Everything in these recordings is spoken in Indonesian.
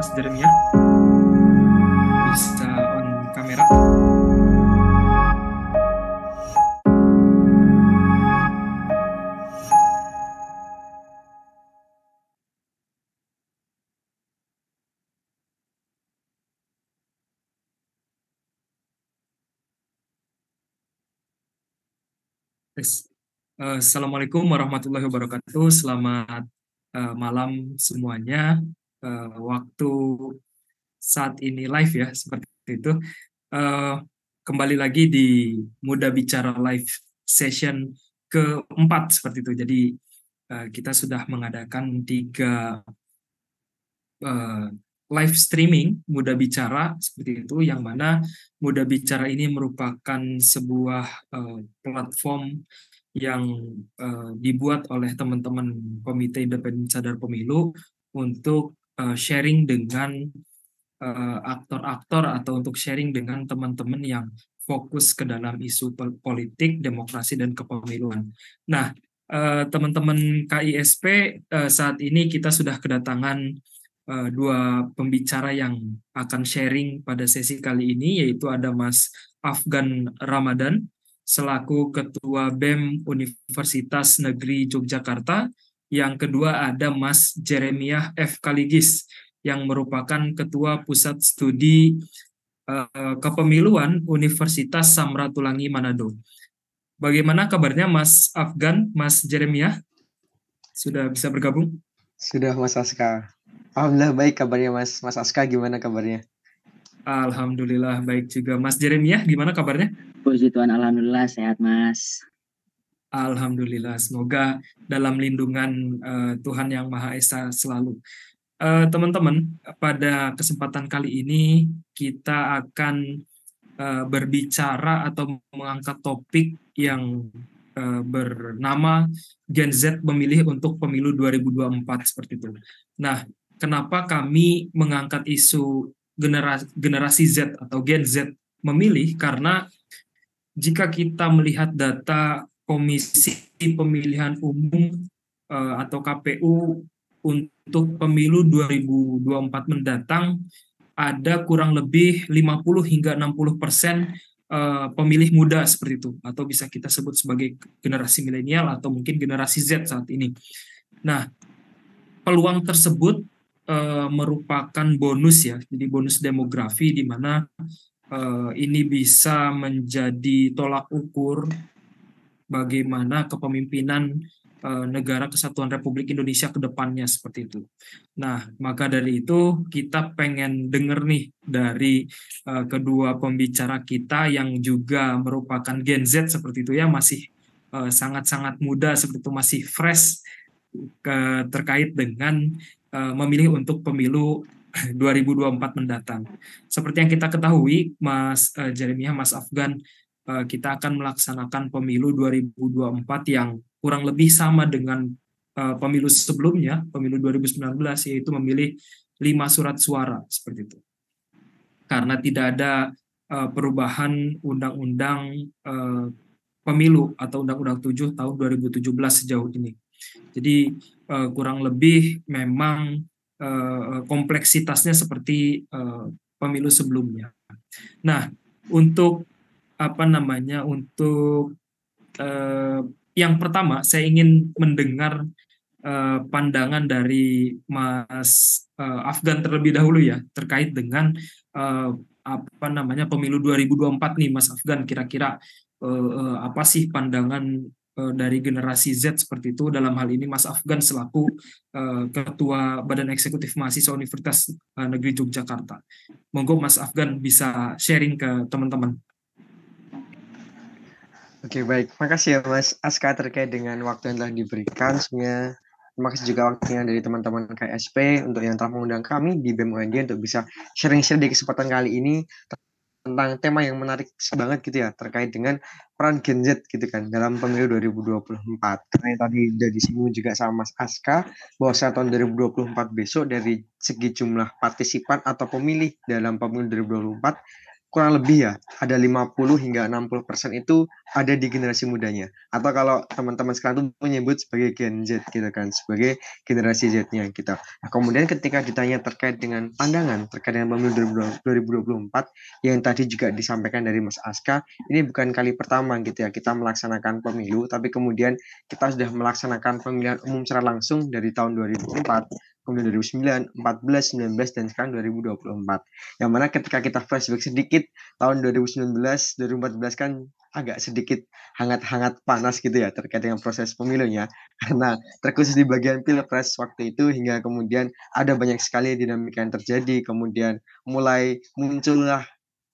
Mas Jeremia. Bisa on kamera. Yes. Assalamualaikum warahmatullahi wabarakatuh. Selamat malam semuanya. Waktu saat ini live ya, seperti itu. Eh, Kembali lagi di Muda Bicara Live Session keempat seperti itu. Jadi kita sudah mengadakan 3 eh, live streaming Muda Bicara seperti itu, yang mana Muda Bicara ini merupakan sebuah platform yang dibuat oleh teman-teman Komite Independen Sadar Pemilu untuk sharing dengan aktor-aktor atau untuk sharing dengan teman-teman yang fokus ke dalam isu politik, demokrasi, dan kepemiluan. Nah, teman-teman KISP, saat ini kita sudah kedatangan 2 pembicara yang akan sharing pada sesi kali ini, yaitu ada Mas Afgan Ramadan selaku Ketua BEM Universitas Negeri Yogyakarta. Yang kedua ada Mas Jeremiah F. Kaligis yang merupakan Ketua Pusat Studi Kepemiluan Universitas Samratulangi Manado. Bagaimana kabarnya Mas Afgan, Mas Jeremiah? Sudah bisa bergabung? Sudah, Mas Aska. Alhamdulillah baik kabarnya, Mas. Mas Aska gimana kabarnya? Alhamdulillah baik juga. Mas Jeremiah gimana kabarnya? Puji Tuhan, alhamdulillah sehat, Mas. Alhamdulillah, semoga dalam lindungan Tuhan Yang Maha Esa selalu. Teman-teman, pada kesempatan kali ini kita akan berbicara atau mengangkat topik yang bernama Gen Z memilih untuk pemilu 2024 seperti itu. Nah, kenapa kami mengangkat isu generasi Z atau Gen Z memilih? Karena jika kita melihat data Komisi Pemilihan Umum atau KPU untuk pemilu 2024 mendatang, ada kurang lebih 50 hingga 60% pemilih muda seperti itu, atau bisa kita sebut sebagai generasi milenial atau mungkin generasi Z saat ini. Nah, peluang tersebut merupakan bonus ya, jadi bonus demografi di mana ini bisa menjadi tolak ukur bagaimana kepemimpinan negara Kesatuan Republik Indonesia ke depannya seperti itu. Nah, maka dari itu kita pengen denger nih dari kedua pembicara kita yang juga merupakan Gen Z seperti itu ya, masih sangat-sangat muda seperti itu, masih fresh terkait dengan memilih untuk pemilu 2024 mendatang. Seperti yang kita ketahui, Mas Jeremiah, Mas Afgan, kita akan melaksanakan pemilu 2024 yang kurang lebih sama dengan pemilu sebelumnya, pemilu 2019, yaitu memilih 5 surat suara, seperti itu. Karena tidak ada perubahan undang-undang pemilu atau Undang-Undang 7 tahun 2017 sejauh ini. Jadi kurang lebih memang kompleksitasnya seperti pemilu sebelumnya. Nah, untuk untuk yang pertama saya ingin mendengar pandangan dari Mas Afgan terlebih dahulu ya, terkait dengan pemilu 2024 nih, Mas Afgan. Kira-kira apa sih pandangan dari generasi Z seperti itu, dalam hal ini Mas Afgan selaku Ketua Badan Eksekutif Mahasiswa Universitas Negeri Yogyakarta. Monggo Mas Afgan bisa sharing ke teman-teman. Oke, baik. Makasih ya Mas Aska terkait dengan waktu yang telah diberikan. Sebenarnya terima kasih juga waktunya dari teman-teman KSP untuk yang telah mengundang kami di BEM UNJ untuk bisa sharing-share di kesempatan kali ini tentang tema yang menarik banget gitu ya, terkait dengan peran Gen Z gitu kan dalam pemilu 2024. Karena tadi sudah disinggung juga sama Mas Aska bahwa tahun 2024 besok dari segi jumlah partisipan atau pemilih dalam pemilu 2024 kurang lebih ya ada 50 hingga 60% itu ada di generasi mudanya. Atau kalau teman-teman sekarang tuh menyebut sebagai Gen Z gitu kan, sebagai generasi Z-nya gitu. Nah, kemudian ketika ditanya terkait dengan pandangan terkait dengan pemilu 2024 yang tadi juga disampaikan dari Mas Aska, ini bukan kali pertama gitu ya kita melaksanakan pemilu, tapi kemudian kita sudah melaksanakan pemilihan umum secara langsung dari tahun 2004, kemudian 2009, 14, 19, dan sekarang 2024. Yang mana ketika kita flashback sedikit, tahun 2019, 2014 kan agak sedikit hangat-hangat panas gitu ya terkait dengan proses pemilunya. Karena terkhusus di bagian pilpres waktu itu hingga kemudian ada banyak sekali dinamika yang terjadi, kemudian mulai muncullah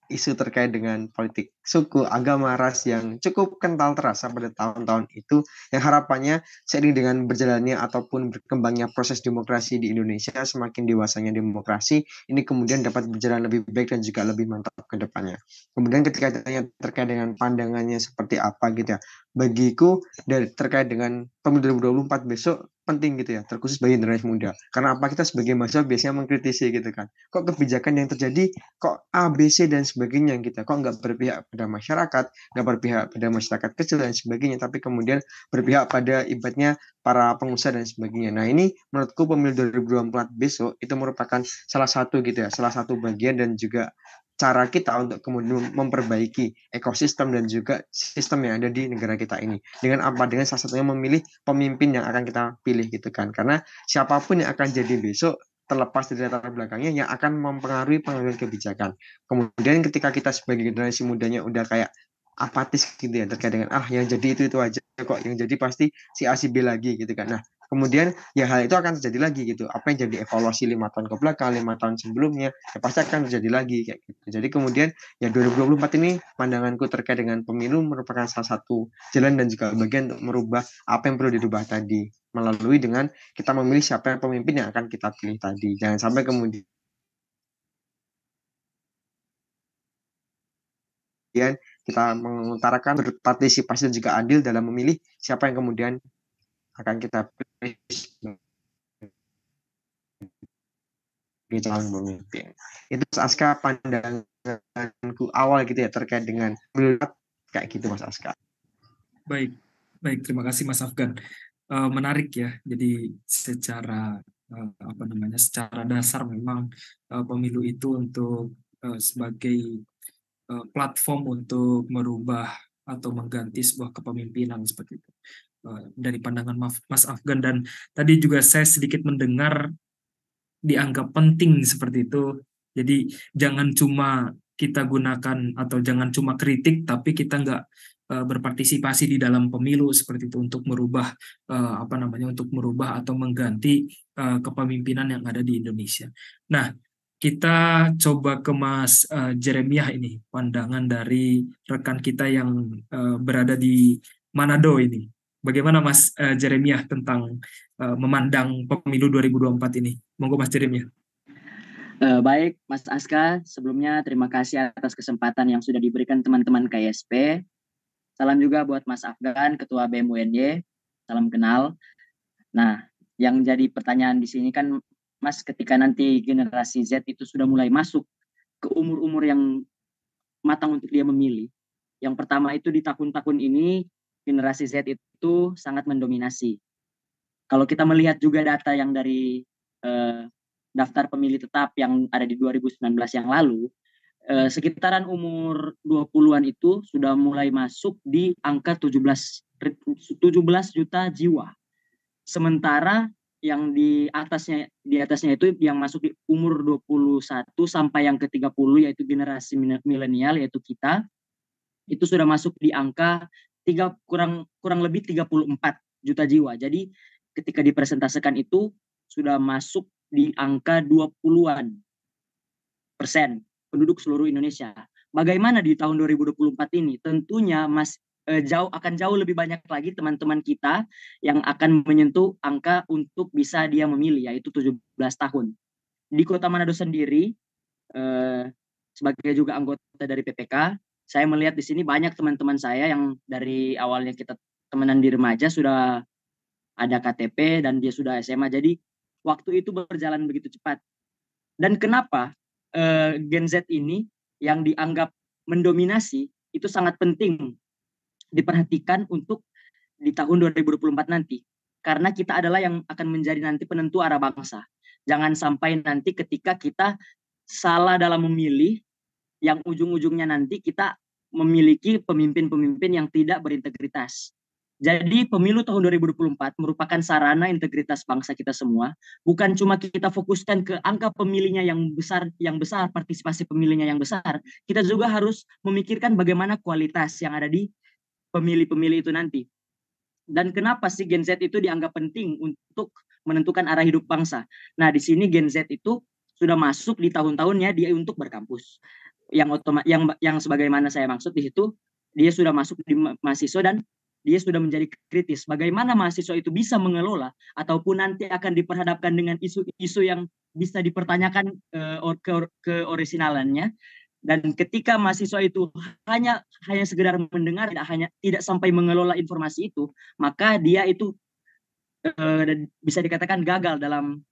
isu terkait dengan politik suku, agama, ras yang cukup kental terasa pada tahun-tahun itu, yang harapannya seiring dengan berjalannya ataupun berkembangnya proses demokrasi di Indonesia, semakin dewasanya demokrasi, ini kemudian dapat berjalan lebih baik dan juga lebih mantap ke depannya. Kemudian ketika ditanya terkait dengan pandangannya seperti apa gitu ya, bagiku dari terkait dengan pemilu 2024 besok penting gitu ya, terkhusus bagi generasi muda. Karena apa, kita sebagai mahasiswa biasanya mengkritisi gitu kan. Kok kebijakan yang terjadi kok A, B, C, dan sebagainya gitu. Kok nggak berpihak pada masyarakat, nggak berpihak pada masyarakat kecil dan sebagainya, tapi kemudian berpihak pada ibaratnya para pengusaha dan sebagainya. Nah ini menurutku pemilu 2024 besok itu merupakan salah satu gitu ya, salah satu bagian dan juga cara kita untuk kemudian memperbaiki ekosistem dan juga sistem yang ada di negara kita ini. Dengan apa? Dengan salah satunya memilih pemimpin yang akan kita pilih gitu kan. Karena siapapun yang akan jadi besok terlepas dari latar belakangnya yang akan mempengaruhi pengambilan kebijakan. Kemudian ketika kita sebagai generasi mudanya udah kayak apatis gitu ya terkait dengan yang jadi itu aja kok, yang jadi pasti si A si B lagi gitu kan. Nah kemudian ya hal itu akan terjadi lagi gitu, apa yang jadi evaluasi 5 tahun ke belakang, 5 tahun sebelumnya ya pasti akan terjadi lagi kayak gitu. Jadi kemudian ya 2024 ini pandanganku terkait dengan pemilu merupakan salah satu jalan dan juga bagian untuk merubah apa yang perlu dirubah tadi melalui dengan kita memilih siapa yang pemimpin yang akan kita pilih tadi. Jangan sampai kemudian kita mengutarakan berpartisipasi dan juga adil dalam memilih siapa yang kemudian akan kita pilih sebagai calon pemimpin. Itu Mas Aska pandanganku awal gitu ya terkait dengan kayak gitu Mas Aska. Baik, baik. Terima kasih Mas Afgan. Menarik ya. Jadi secara apa namanya, secara dasar memang pemilu itu untuk sebagai platform untuk merubah atau mengganti sebuah kepemimpinan seperti itu. Dari pandangan Mas Afgan, dan tadi juga saya sedikit mendengar dianggap penting seperti itu. Jadi jangan cuma kita gunakan atau jangan cuma kritik, tapi kita nggak berpartisipasi di dalam pemilu seperti itu untuk merubah apa namanya, untuk merubah atau mengganti kepemimpinan yang ada di Indonesia. Nah, kita coba ke Mas Jeremiah ini, pandangan dari rekan kita yang berada di Manado ini. Bagaimana Mas Jeremiah tentang memandang pemilu 2024 ini? Monggo Mas Jeremiah. Baik, Mas Aska, sebelumnya terima kasih atas kesempatan yang sudah diberikan teman-teman KSP. Salam juga buat Mas Afgan, Ketua BEM UNY. Salam kenal. Nah, yang jadi pertanyaan di sini kan, Mas, ketika nanti generasi Z itu sudah mulai masuk ke umur-umur yang matang untuk dia memilih. Yang pertama itu di tahun-tahun ini, generasi Z itu sangat mendominasi. Kalau kita melihat juga data yang dari daftar pemilih tetap yang ada di 2019 yang lalu, sekitaran umur 20-an itu sudah mulai masuk di angka 17 juta jiwa. Sementara yang di atasnya itu yang masuk di umur 21 sampai yang ke-30 yaitu generasi milenial yaitu kita, itu sudah masuk di angka kurang lebih 34 juta jiwa. Jadi ketika dipresentasikan itu sudah masuk di angka 20-an persen penduduk seluruh Indonesia. Bagaimana di tahun 2024 ini? Tentunya akan jauh lebih banyak lagi teman-teman kita yang akan menyentuh angka untuk bisa dia memilih, yaitu 17 tahun. Di Kota Manado sendiri, sebagai juga anggota dari PPK, saya melihat di sini banyak teman-teman saya yang dari awalnya kita temenan di remaja sudah ada KTP dan dia sudah SMA. Jadi waktu itu berjalan begitu cepat. Dan kenapa Gen Z ini yang dianggap mendominasi itu sangat penting diperhatikan untuk di tahun 2024 nanti. Karena kita adalah yang akan menjadi nanti penentu arah bangsa. Jangan sampai nanti ketika kita salah dalam memilih, yang ujung-ujungnya nanti kita memiliki pemimpin-pemimpin yang tidak berintegritas. Jadi pemilu tahun 2024 merupakan sarana integritas bangsa kita semua. Bukan cuma kita fokuskan ke angka pemilihnya yang besar, partisipasi pemilihnya yang besar. Kita juga harus memikirkan bagaimana kualitas yang ada di pemilih-pemilih itu nanti. Dan kenapa sih Gen Z itu dianggap penting untuk menentukan arah hidup bangsa? Nah, di sini Gen Z itu sudah masuk di tahun-tahunnya dia untuk berkampus. Yang sebagaimana saya maksud di situ, dia sudah masuk di mahasiswa dan dia sudah menjadi kritis. Bagaimana mahasiswa itu bisa mengelola ataupun nanti akan diperhadapkan dengan isu-isu yang bisa dipertanyakan keorisinalannya. Dan ketika mahasiswa itu hanya sekedar mendengar, tidak sampai mengelola informasi itu, maka dia itu bisa dikatakan gagal dalam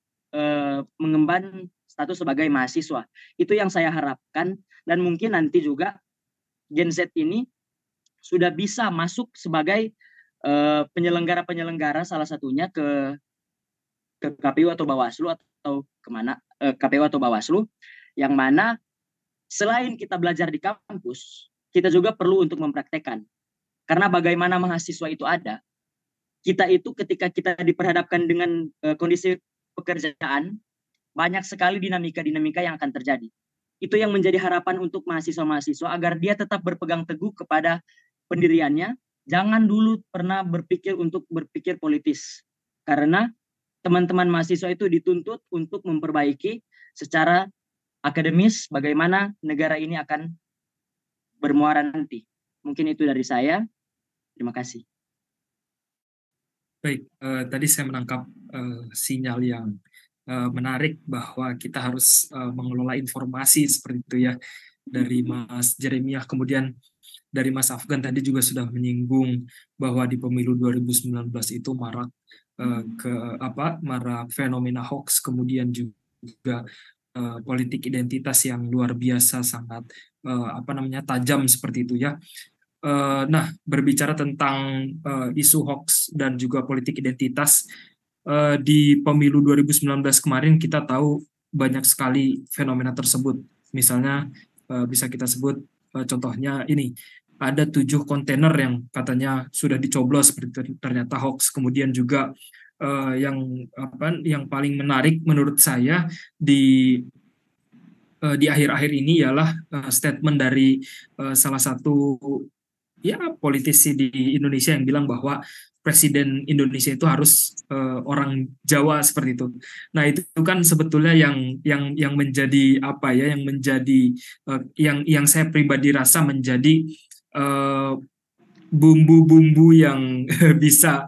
mengemban status sebagai mahasiswa. Itu yang saya harapkan, dan mungkin nanti juga Gen Z ini sudah bisa masuk sebagai penyelenggara salah satunya ke KPU atau Bawaslu atau kemana KPU atau Bawaslu, yang mana selain kita belajar di kampus, kita juga perlu untuk mempraktekkan. Karena bagaimana mahasiswa itu ada, kita itu ketika kita diperhadapkan dengan kondisi pekerjaan, banyak sekali dinamika-dinamika yang akan terjadi. Itu yang menjadi harapan untuk mahasiswa-mahasiswa agar dia tetap berpegang teguh kepada pendiriannya. Jangan dulu pernah berpikir untuk berpikir politis. Karena teman-teman mahasiswa itu dituntut untuk memperbaiki secara akademis bagaimana negara ini akan bermuara nanti. Mungkin itu dari saya. Terima kasih. Baik, tadi saya menangkap sinyal yang menarik bahwa kita harus mengelola informasi seperti itu ya, dari Mas Jeremiah. Kemudian dari Mas Afgan tadi juga sudah menyinggung bahwa di pemilu 2019 itu marak marak fenomena hoax, kemudian juga politik identitas yang luar biasa, sangat tajam seperti itu ya. Nah, berbicara tentang isu hoax dan juga politik identitas, di pemilu 2019 kemarin kita tahu banyak sekali fenomena tersebut. Misalnya bisa kita sebut contohnya ini, ada 7 kontainer yang katanya sudah dicoblos, seperti ternyata hoax. Kemudian juga yang paling menarik menurut saya di akhir-akhir ini ialah statement dari salah satu politisi di Indonesia yang bilang bahwa Presiden Indonesia itu harus orang Jawa, seperti itu. Nah, itu kan sebetulnya yang menjadi yang saya pribadi rasa menjadi bumbu-bumbu yang bisa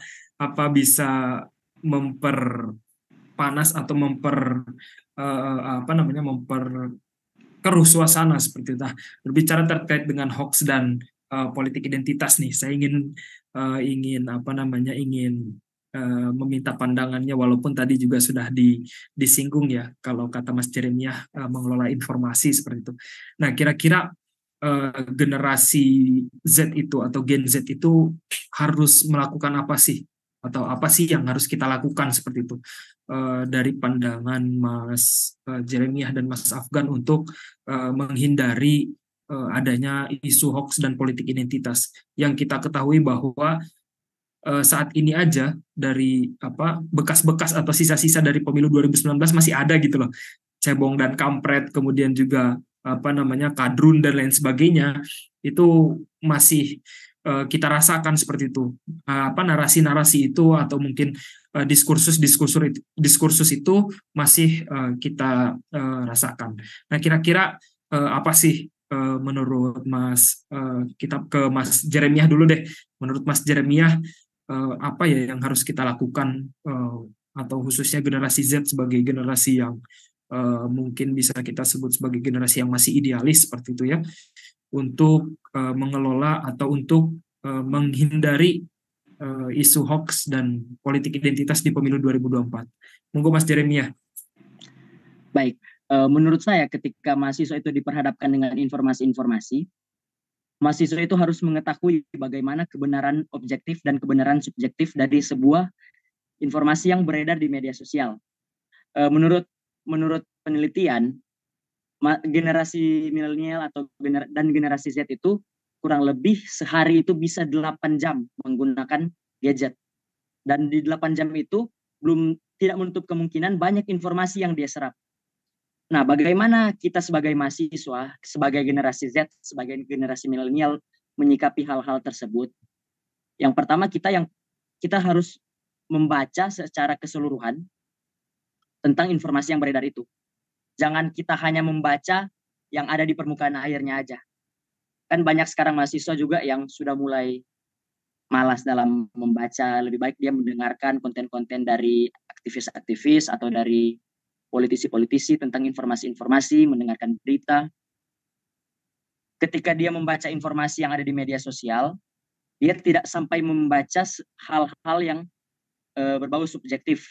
memperpanas atau memperkeruh suasana seperti itu. Nah, berbicara terkait dengan hoax dan politik identitas nih, saya ingin meminta pandangannya, walaupun tadi juga sudah disinggung ya, kalau kata Mas Jeremiah mengelola informasi seperti itu. Nah, kira-kira generasi Z itu atau Gen Z itu harus melakukan apa sih, atau apa sih yang harus kita lakukan seperti itu, dari pandangan Mas Jeremiah dan Mas Afgan untuk menghindari adanya isu hoax dan politik identitas. Yang kita ketahui bahwa saat ini aja dari bekas-bekas atau sisa-sisa dari pemilu 2019 masih ada gitu loh, cebong dan kampret, kemudian juga kadrun dan lain sebagainya, itu masih kita rasakan seperti itu. Narasi-narasi itu atau mungkin diskursus itu masih kita rasakan. Nah, kira-kira apa sih menurut Mas, kita ke Mas Jeremiah dulu deh. Menurut Mas Jeremiah, apa ya yang harus kita lakukan, atau khususnya generasi Z sebagai generasi yang mungkin bisa kita sebut sebagai generasi yang masih idealis seperti itu ya, untuk mengelola atau untuk menghindari isu hoax dan politik identitas di pemilu 2024. Monggo Mas Jeremiah. Baik, Menurut saya ketika mahasiswa itu diperhadapkan dengan informasi-informasi, mahasiswa itu harus mengetahui bagaimana kebenaran objektif dan kebenaran subjektif dari sebuah informasi yang beredar di media sosial. Menurut menurut penelitian, generasi milenial atau dan generasi Z itu kurang lebih sehari itu bisa 8 jam menggunakan gadget. Dan di 8 jam itu belum tidak menutup kemungkinan banyak informasi yang dia serap. Nah, bagaimana kita sebagai mahasiswa, sebagai generasi Z, sebagai generasi milenial menyikapi hal-hal tersebut? Yang pertama kita harus membaca secara keseluruhan tentang informasi yang beredar itu. Jangan kita hanya membaca yang ada di permukaan airnya aja. Kan banyak sekarang mahasiswa juga yang sudah mulai malas dalam membaca, lebih baik dia mendengarkan konten-konten dari aktivis-aktivis atau dari politisi-politisi tentang informasi-informasi, mendengarkan berita. Ketika dia membaca informasi yang ada di media sosial, dia tidak sampai membaca hal-hal yang berbau subjektif.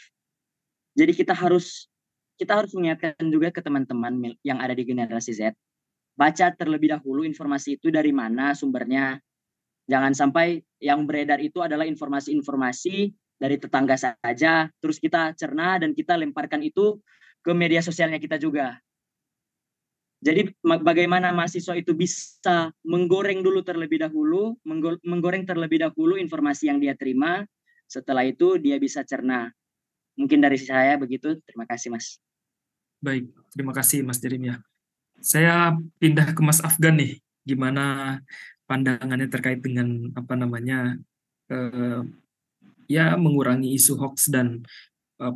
Jadi kita harus mengingatkan juga ke teman-teman yang ada di generasi Z, baca terlebih dahulu informasi itu dari mana sumbernya. Jangan sampai yang beredar itu adalah informasi-informasi dari tetangga saja, terus kita cerna dan kita lemparkan itu ke media sosialnya kita juga. Jadi bagaimana mahasiswa itu bisa menggoreng dulu terlebih dahulu, menggoreng terlebih dahulu informasi yang dia terima, setelah itu dia bisa cerna. Mungkin dari saya begitu, terima kasih Mas. Baik, terima kasih Mas Jeremia. Saya pindah ke Mas Afgan nih, gimana pandangannya terkait dengan apa namanya ya mengurangi isu hoax dan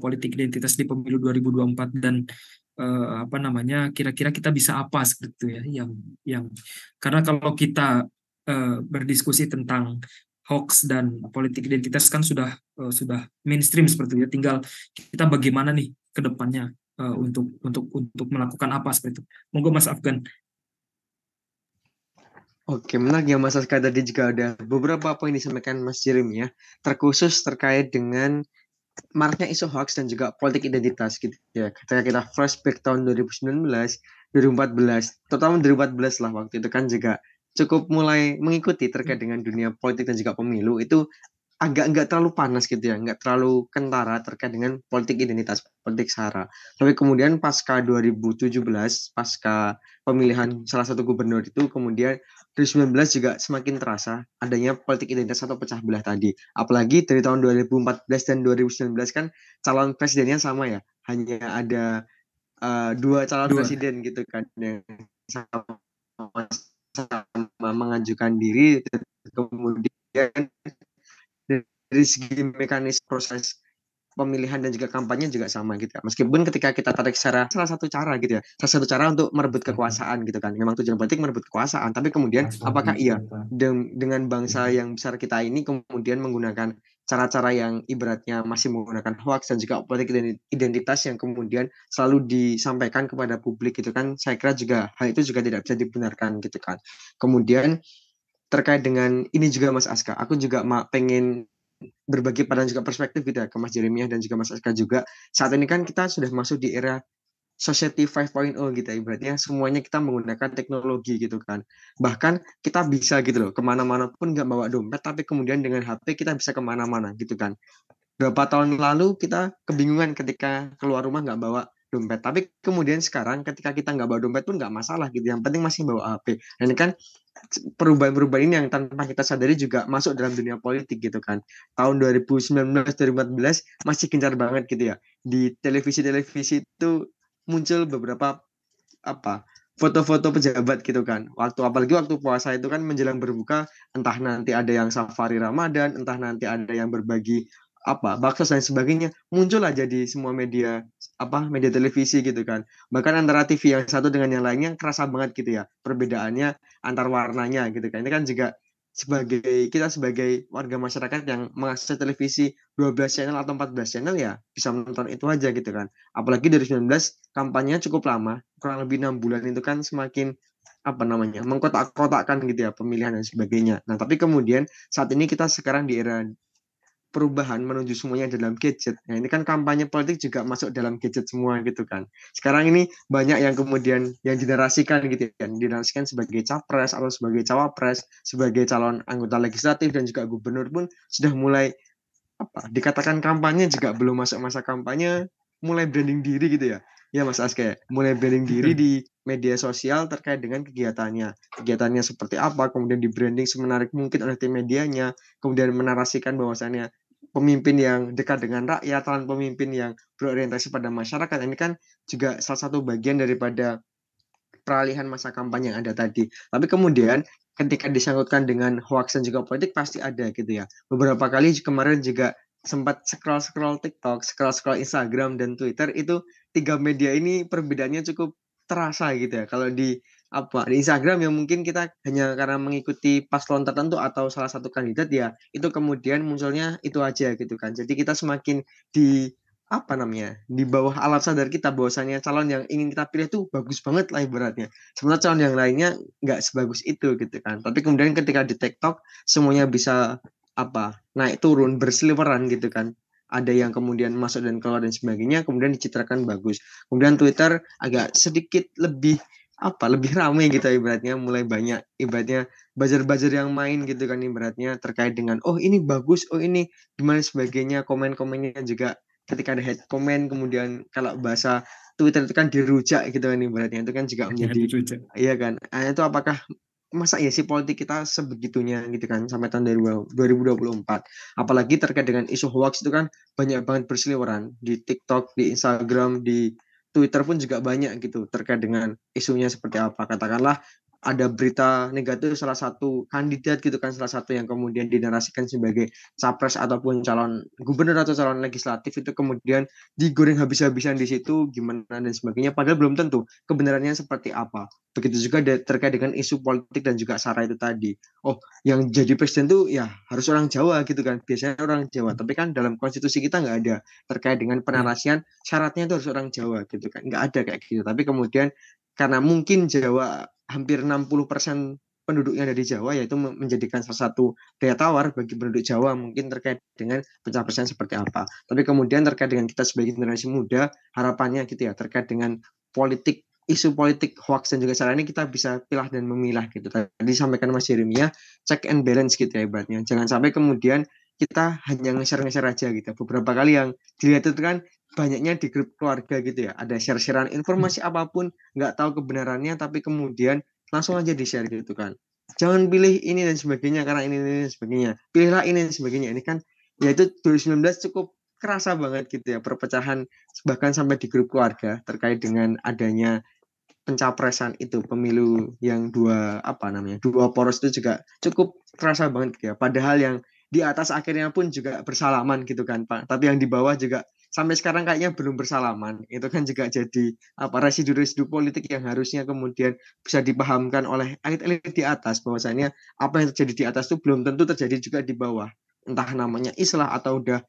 politik identitas di pemilu 2024 dan apa namanya kira-kira kita bisa apa seperti itu ya yang karena kalau kita berdiskusi tentang hoax dan politik identitas kan sudah mainstream seperti itu ya, tinggal kita bagaimana nih ke depannya untuk melakukan apa seperti itu. Monggo Mas Afgan. Oke, menarik ya Mas Aska, tadi juga ada beberapa poin disampaikan Mas Jeremy ya, terkhusus terkait dengan maraknya isu hoax dan juga politik identitas gitu ya. Ketika kita flashback tahun 2019, 2014, terutama 2014 lah, waktu itu kan juga cukup mulai mengikuti terkait dengan dunia politik dan juga pemilu, itu agak nggak terlalu panas gitu ya, nggak terlalu kentara terkait dengan politik identitas, politik SARA. Tapi kemudian pasca 2017, pasca pemilihan salah satu gubernur itu, kemudian 2019 juga semakin terasa adanya politik identitas atau pecah belah tadi. Apalagi dari tahun 2014 dan 2019 kan calon presidennya sama ya, hanya ada dua calon Dua. presiden gitu kan yang sama mengajukan diri, kemudian dari segi mekanisme proses pemilihan dan juga kampanye juga sama gitu ya. Meskipun ketika kita tarik secara salah satu cara gitu ya, salah satu cara untuk merebut kekuasaan gitu kan. Memang tujuan politik merebut kekuasaan, tapi kemudian apakah iya dengan bangsa yang besar kita ini kemudian menggunakan cara-cara yang ibaratnya masih menggunakan hoax dan juga politik identitas yang kemudian selalu disampaikan kepada publik gitu kan. Saya kira juga hal itu juga tidak bisa dibenarkan gitu kan. Kemudian terkait dengan ini juga Mas Aska, aku juga pengen berbagi pandangan juga perspektif gitu ya ke Mas Jeremiah dan juga Mas Aska juga. Saat ini kan kita sudah masuk di era Society 5.0 gitu ya, ibaratnya semuanya kita menggunakan teknologi gitu kan. Bahkan kita bisa gitu loh, kemana-mana pun nggak bawa dompet, tapi kemudian dengan HP kita bisa kemana-mana gitu kan. Berapa tahun lalu kita kebingungan ketika keluar rumah nggak bawa dompet, tapi kemudian sekarang ketika kita nggak bawa dompet pun nggak masalah gitu, yang penting masih bawa HP. Dan ini kan perubahan-perubahan ini yang tanpa kita sadari juga masuk dalam dunia politik gitu kan. Tahun 2019 2014 masih gencar banget gitu ya. Di televisi-televisi itu muncul beberapa apa foto-foto pejabat gitu kan. Apalagi waktu puasa itu kan menjelang berbuka, entah nanti ada yang safari Ramadan, entah nanti ada yang berbagi bakso dan sebagainya, muncul aja di semua media televisi gitu kan. Bahkan antara TV yang satu dengan yang lainnya kerasa banget gitu ya perbedaannya antar warnanya gitu kan. Ini kan juga kita sebagai warga masyarakat yang mengakses televisi 12 channel atau 14 channel ya bisa menonton itu aja gitu kan. Apalagi dari 2019 kampanye cukup lama, kurang lebih 6 bulan, itu kan semakin mengkotak-kotakkan gitu ya pemilihan dan sebagainya. Nah, tapi kemudian saat ini kita sekarang di era perubahan menuju semuanya dalam gadget. Nah, ini kan kampanye politik juga masuk dalam gadget semua gitu kan. Sekarang ini banyak yang kemudian yang dinarasikan gitu ya, dinarasikan sebagai capres atau sebagai cawapres, sebagai calon anggota legislatif dan juga gubernur pun sudah mulai dikatakan kampanye juga belum masuk masa kampanye, mulai branding diri gitu ya. Ya Mas Aske, mulai branding diri di media sosial terkait dengan kegiatannya seperti apa, kemudian di branding semenarik mungkin oleh tim medianya, kemudian menarasikan bahwasannya pemimpin yang dekat dengan rakyat, calon pemimpin yang berorientasi pada masyarakat. Ini kan juga salah satu bagian daripada peralihan masa kampanye yang ada tadi. Tapi kemudian ketika disangkutkan dengan hoax dan juga politik pasti ada gitu ya. Beberapa kali kemarin juga sempat scroll-scroll TikTok, scroll-scroll Instagram dan Twitter, itu tiga media ini perbedaannya cukup terasa gitu ya. Kalau di Instagram yang mungkin kita hanya karena mengikuti paslon tertentu atau salah satu kandidat ya, itu kemudian munculnya itu aja gitu kan. Jadi kita semakin di di bawah alat sadar kita bahwasannya calon yang ingin kita pilih tuh bagus banget lah ibaratnya. Sementara calon yang lainnya nggak sebagus itu gitu kan. Tapi kemudian ketika di TikTok semuanya bisa naik turun berseliweran gitu kan. Ada yang kemudian masuk dan keluar dan sebagainya, kemudian dicitrakan bagus. Kemudian Twitter agak sedikit lebih lebih ramai gitu ibaratnya, mulai banyak ibaratnya buzzer-buzzer yang main gitu kan ibaratnya terkait dengan oh ini bagus, oh ini gimana sebagainya, komen-komennya juga ketika ada head comment, kemudian kalau bahasa Twitter itu kan dirujak gitu kan ibaratnya, itu kan juga menjadi iya kan. Itu apakah masa ya sih politik kita sebegitunya gitu kan sampai tahun 2024, apalagi terkait dengan isu hoax itu kan banyak banget berseliweran di TikTok, di Instagram, di Twitter pun juga banyak gitu terkait dengan isunya seperti apa. Katakanlah ada berita negatif salah satu kandidat gitu kan, salah satu yang kemudian dinarasikan sebagai capres ataupun calon gubernur atau calon legislatif, itu kemudian digoreng habis-habisan di situ gimana dan sebagainya, padahal belum tentu kebenarannya seperti apa. Begitu juga terkait dengan isu politik dan juga SARA itu tadi. Oh, yang jadi presiden tuh ya harus orang Jawa gitu kan, biasanya orang Jawa, tapi kan dalam konstitusi kita nggak ada terkait dengan penarasian syaratnya itu harus orang Jawa gitu kan, nggak ada kayak gitu. Tapi kemudian karena mungkin Jawa hampir 60% penduduknya dari Jawa, yaitu menjadikan salah satu daya tawar bagi penduduk Jawa mungkin terkait dengan pencapresan seperti apa. Tapi kemudian terkait dengan kita sebagai generasi muda, harapannya gitu ya, terkait dengan politik, isu politik hoax dan juga cara ini kita bisa pilah dan memilah gitu. Tadi disampaikan Mas Jeremia, check and balance gitu ya ibaratnya. Jangan sampai kemudian kita hanya nge-share aja gitu. Beberapa kali yang dilihat itu kan banyaknya di grup keluarga gitu ya. Ada share-sharean informasi apapun, nggak tahu kebenarannya, tapi kemudian langsung aja di-share gitu kan. Jangan pilih ini dan sebagainya karena ini dan sebagainya. Pilihlah ini dan sebagainya. Ini kan ya itu 2019 cukup kerasa banget gitu ya, perpecahan bahkan sampai di grup keluarga terkait dengan adanya pencapresan itu, pemilu yang dua poros itu juga cukup kerasa banget gitu ya. Padahal yang di atas akhirnya pun juga bersalaman gitu kan Pak, tapi yang di bawah juga sampai sekarang kayaknya belum bersalaman. Itu kan juga jadi residu-residu politik yang harusnya kemudian bisa dipahamkan oleh elit-elit di atas, bahwasanya apa yang terjadi di atas itu belum tentu terjadi juga di bawah, entah namanya islah atau udah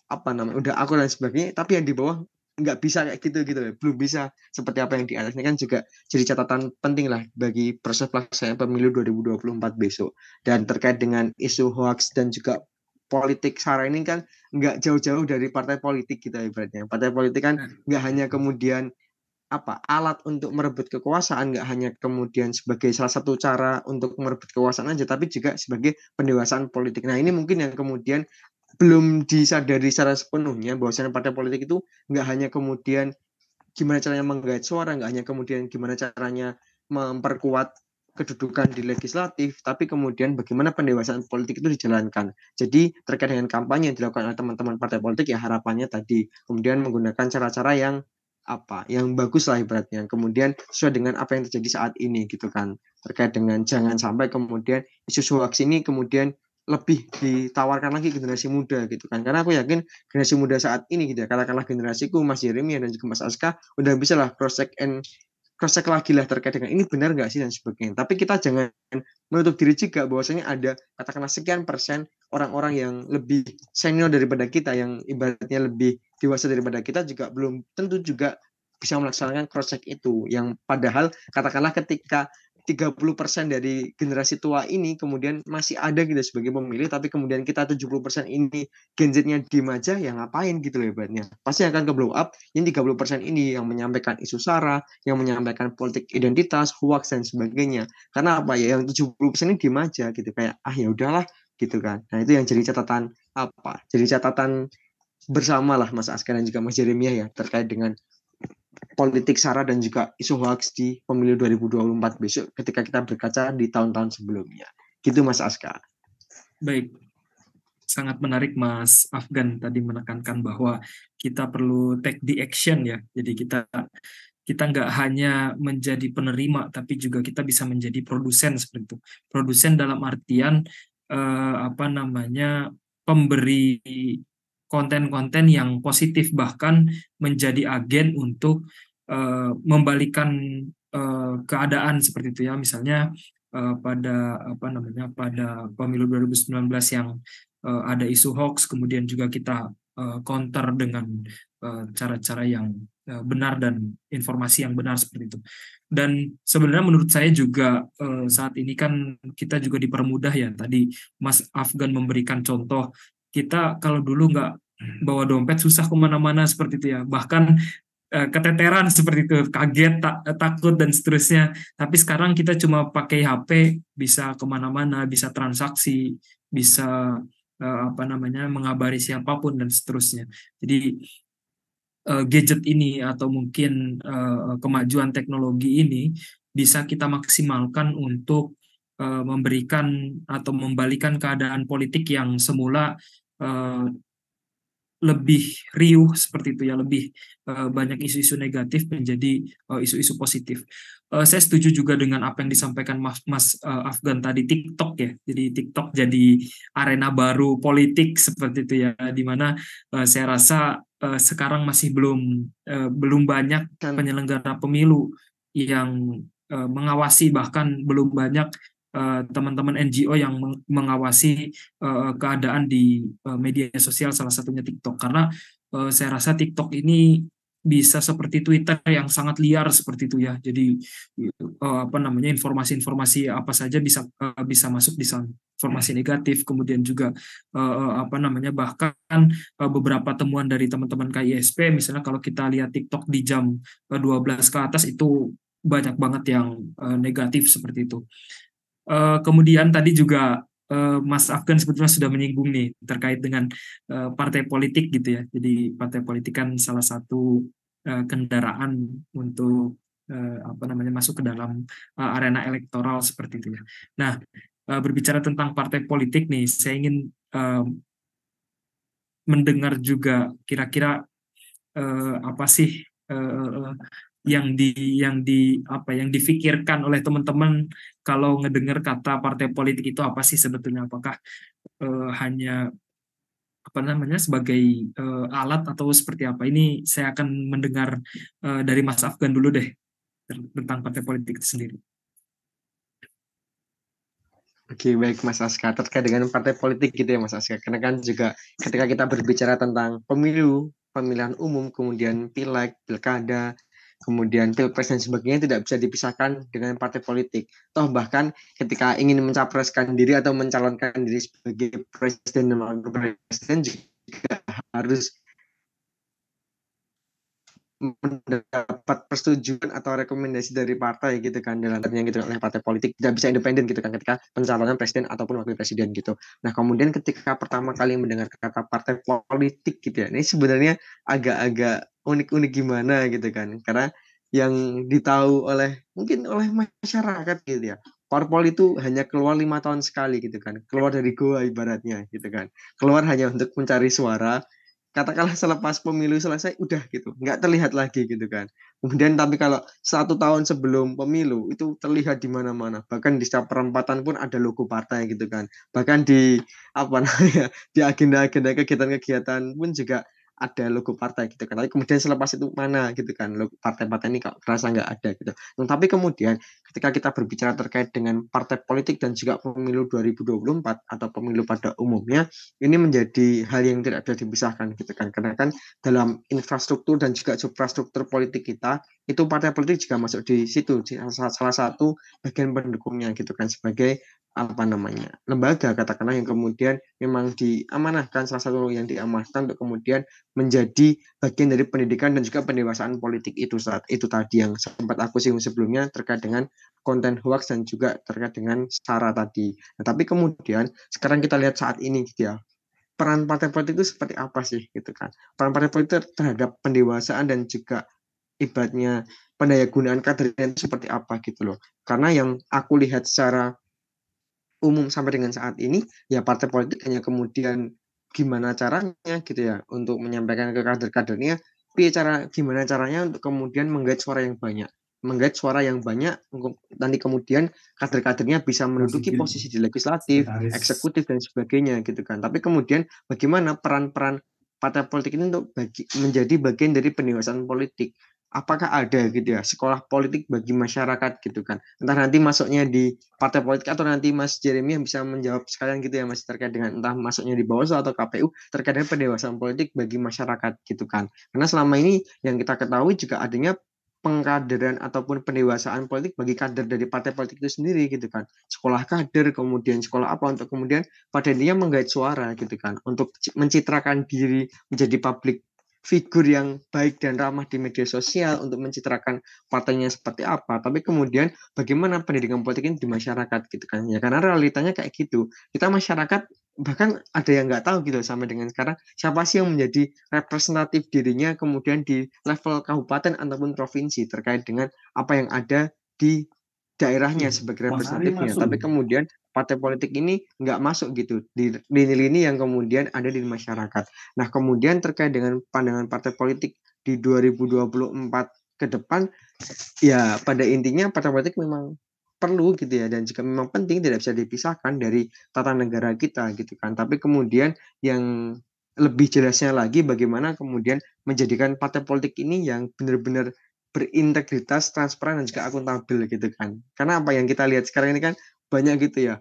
aku dan sebagainya, tapi yang di bawah nggak bisa kayak gitu belum bisa seperti apa yang di atas. Ini kan juga jadi catatan penting lah bagi proses pelaksanaan pemilu 2024 besok. Dan terkait dengan isu hoax dan juga politik SARA ini kan nggak jauh-jauh dari partai politik kita ibaratnya. Partai politik kan nggak hanya kemudian alat untuk merebut kekuasaan, nggak hanya kemudian sebagai salah satu cara untuk merebut kekuasaan aja, tapi juga sebagai pendewasaan politik. Nah ini mungkin yang kemudian belum disadari secara sepenuhnya, bahwasanya partai politik itu nggak hanya kemudian gimana caranya menggait suara, nggak hanya kemudian gimana caranya memperkuat kedudukan di legislatif, tapi kemudian bagaimana pendewasaan politik itu dijalankan. Jadi terkait dengan kampanye yang dilakukan oleh teman-teman partai politik ya harapannya tadi kemudian menggunakan cara-cara yang bagus lah ibaratnya, kemudian sesuai dengan apa yang terjadi saat ini gitu kan, terkait dengan jangan sampai kemudian isu hoax ini kemudian lebih ditawarkan lagi generasi muda gitu kan, karena aku yakin generasi muda saat ini gitu ya, katakanlah generasiku Mas Jeremy dan juga Mas Aska udah bisa lah cross check lagi lah terkait dengan ini benar nggak sih dan sebagainya. Tapi kita jangan menutup diri juga bahwasanya ada katakanlah sekian persen orang-orang yang lebih senior daripada kita, yang ibaratnya lebih dewasa daripada kita, juga belum tentu juga bisa melaksanakan cross check itu, yang padahal katakanlah ketika 30% dari generasi tua ini kemudian masih ada gitu sebagai pemilih, tapi kemudian kita 70% ini Gen Z-nya diem aja, ya ngapain gitu loh hebatnya. Pasti akan ke blow up yang 30% ini yang menyampaikan isu sara, yang menyampaikan politik identitas, hoax dan sebagainya. Karena apa ya, yang 70% ini diem aja gitu, kayak ya udahlah gitu kan. Nah, itu yang jadi catatan apa? Jadi catatan bersama lah Mas Askar dan juga Mas Jeremia ya terkait dengan politik sara dan juga isu hoax di pemilu 2024 besok ketika kita berkaca di tahun-tahun sebelumnya. Gitu Mas Aska. Baik, sangat menarik Mas Afgan tadi menekankan bahwa kita perlu take the action ya. Jadi kita nggak hanya menjadi penerima, tapi juga kita bisa menjadi produsen seperti itu. Produsen dalam artian pemberi konten-konten yang positif, bahkan menjadi agen untuk membalikan keadaan seperti itu ya. Misalnya pada pemilu 2019 yang ada isu hoax, kemudian juga kita counter dengan cara-cara yang benar dan informasi yang benar seperti itu. Dan sebenarnya menurut saya juga saat ini kan kita juga dipermudah ya. Tadi Mas Afgan memberikan contoh, kita kalau dulu nggak bawa dompet susah kemana-mana seperti itu ya. Bahkan keteteran seperti itu, kaget, takut dan seterusnya. Tapi sekarang kita cuma pakai HP, bisa kemana-mana, bisa transaksi, bisa mengabari siapapun dan seterusnya. Jadi gadget ini atau mungkin kemajuan teknologi ini bisa kita maksimalkan untuk memberikan atau membalikan keadaan politik yang semula lebih riuh seperti itu ya, lebih banyak isu-isu negatif menjadi isu-isu positif. Saya setuju juga dengan apa yang disampaikan Mas Afgan tadi, TikTok ya. Jadi TikTok jadi arena baru politik seperti itu ya, di mana saya rasa sekarang masih belum banyak penyelenggara pemilu yang mengawasi, bahkan belum banyak teman-teman NGO yang mengawasi keadaan di media sosial, salah satunya TikTok. Karena saya rasa TikTok ini bisa seperti Twitter yang sangat liar seperti itu ya. Jadi informasi-informasi apa saja bisa masuk di sana. Informasi negatif, kemudian juga bahkan beberapa temuan dari teman-teman KISP, misalnya kalau kita lihat TikTok di jam 12 ke atas itu banyak banget yang negatif seperti itu. Kemudian tadi juga Mas Afgan sebetulnya sudah menyinggung nih terkait dengan partai politik gitu ya. Jadi partai politik kan salah satu kendaraan untuk masuk ke dalam arena elektoral seperti itu ya. Nah, berbicara tentang partai politik nih, saya ingin mendengar juga kira-kira apa sih yang difikirkan oleh teman-teman kalau ngedengar kata partai politik itu apa sih sebetulnya? Apakah hanya sebagai alat atau seperti apa? Ini saya akan mendengar dari Mas Afgan dulu deh tentang partai politik itu sendiri. Oke, baik Mas Aska, terkait dengan partai politik gitu ya Mas Aska, karena kan juga ketika kita berbicara tentang pemilu, pemilihan umum, kemudian pileg, pilkada, kemudian pilpres dan sebagainya tidak bisa dipisahkan dengan partai politik. Toh bahkan ketika ingin mencapreskan diri atau mencalonkan diri sebagai presiden dan wakil presiden juga harus mendapat persetujuan atau rekomendasi dari partai gitu kan, dalam yang gitu oleh partai politik, tidak bisa independen gitu kan ketika pencalonan presiden ataupun wakil presiden gitu. Nah kemudian ketika pertama kali mendengar kata partai politik gitu ya, ini sebenarnya agak-agak unik-unik gimana gitu kan, karena yang ditahu mungkin oleh masyarakat gitu ya, parpol itu hanya keluar 5 tahun sekali gitu kan, keluar dari goa ibaratnya gitu kan, keluar hanya untuk mencari suara, katakanlah selepas pemilu selesai udah gitu, nggak terlihat lagi gitu kan. Kemudian tapi kalau 1 tahun sebelum pemilu itu terlihat di mana-mana, bahkan di setiap perempatan pun ada logo partai gitu kan, bahkan di di agenda-agenda kegiatan-kegiatan pun juga ada logo partai gitu kan. Tapi kemudian selepas itu mana gitu kan, logo partai-partai ini kok kerasa nggak ada gitu. Tapi kemudian ketika kita berbicara terkait dengan partai politik dan juga pemilu 2024 atau pemilu pada umumnya, ini menjadi hal yang tidak bisa dipisahkan gitu kan. Karena kan dalam infrastruktur dan juga suprastruktur politik kita, itu partai politik juga masuk di situ, salah satu bagian pendukungnya gitu kan, sebagai apa namanya, lembaga katakanlah yang kemudian memang diamanahkan, salah satu yang diamanahkan untuk kemudian menjadi bagian dari pendidikan dan juga pendewasaan politik itu saat itu tadi yang sempat aku singgung sebelumnya terkait dengan konten hoax dan juga terkait dengan SARA tadi. Nah, tapi kemudian sekarang kita lihat saat ini gitu ya, peran partai politik itu seperti apa sih gitu kan. Peran partai politik terhadap pendewasaan dan juga ibaratnya pendayagunaan kadernya itu seperti apa gitu loh. Karena yang aku lihat secara umum sampai dengan saat ini, ya partai politik hanya kemudian gimana caranya gitu ya untuk menyampaikan ke kader-kadernya, gimana caranya untuk kemudian menggait suara yang banyak, nanti kemudian kader-kadernya bisa menduduki posisi di legislatif, eksekutif dan sebagainya gitu kan. Tapi kemudian bagaimana peran-peran partai politik ini untuk menjadi bagian dari pendewasaan politik? Apakah ada gitu ya sekolah politik bagi masyarakat gitu kan? Entah nanti masuknya di partai politik atau nanti Mas Jeremy yang bisa menjawab sekalian gitu ya Mas terkait dengan entah masuknya di Bawaslu atau KPU terkait dengan pendewasaan politik bagi masyarakat gitu kan. Karena selama ini yang kita ketahui juga adanya pengkaderan ataupun pendewasaan politik bagi kader dari partai politik itu sendiri gitu kan. Sekolah kader, kemudian sekolah apa untuk kemudian pada intinya menggait suara gitu kan. Untuk mencitrakan diri menjadi publik figur yang baik dan ramah di media sosial untuk mencitrakan partainya seperti apa, tapi kemudian bagaimana pendidikan politik ini di masyarakat gitu kan ya, karena realitanya kayak gitu, kita masyarakat bahkan ada yang nggak tahu gitu sampai dengan sekarang siapa sih yang menjadi representatif dirinya kemudian di level kabupaten ataupun provinsi terkait dengan apa yang ada di daerahnya sebagai representatifnya, tapi kemudian partai politik ini nggak masuk gitu di lini-lini yang kemudian ada di masyarakat. Nah, kemudian terkait dengan pandangan partai politik di 2024 ke depan, ya pada intinya partai politik memang perlu gitu ya dan juga memang penting, tidak bisa dipisahkan dari tata negara kita gitu kan. Tapi kemudian yang lebih jelasnya lagi bagaimana kemudian menjadikan partai politik ini yang benar-benar berintegritas, transparan dan juga akuntabel gitu kan. Karena apa yang kita lihat sekarang ini kan banyak gitu ya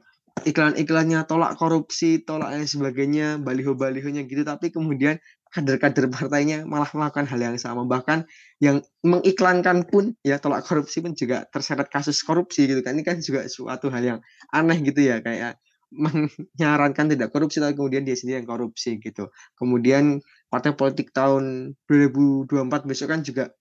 iklan-iklannya tolak korupsi, tolak lain sebagainya, baliho-balihonya gitu, tapi kemudian kader-kader partainya malah melakukan hal yang sama, bahkan yang mengiklankan pun ya tolak korupsi pun juga terseret kasus korupsi gitu kan. Ini kan juga suatu hal yang aneh gitu ya, kayak menyarankan tidak korupsi tapi kemudian dia sendiri yang korupsi gitu. Kemudian partai politik tahun 2024 besok kan juga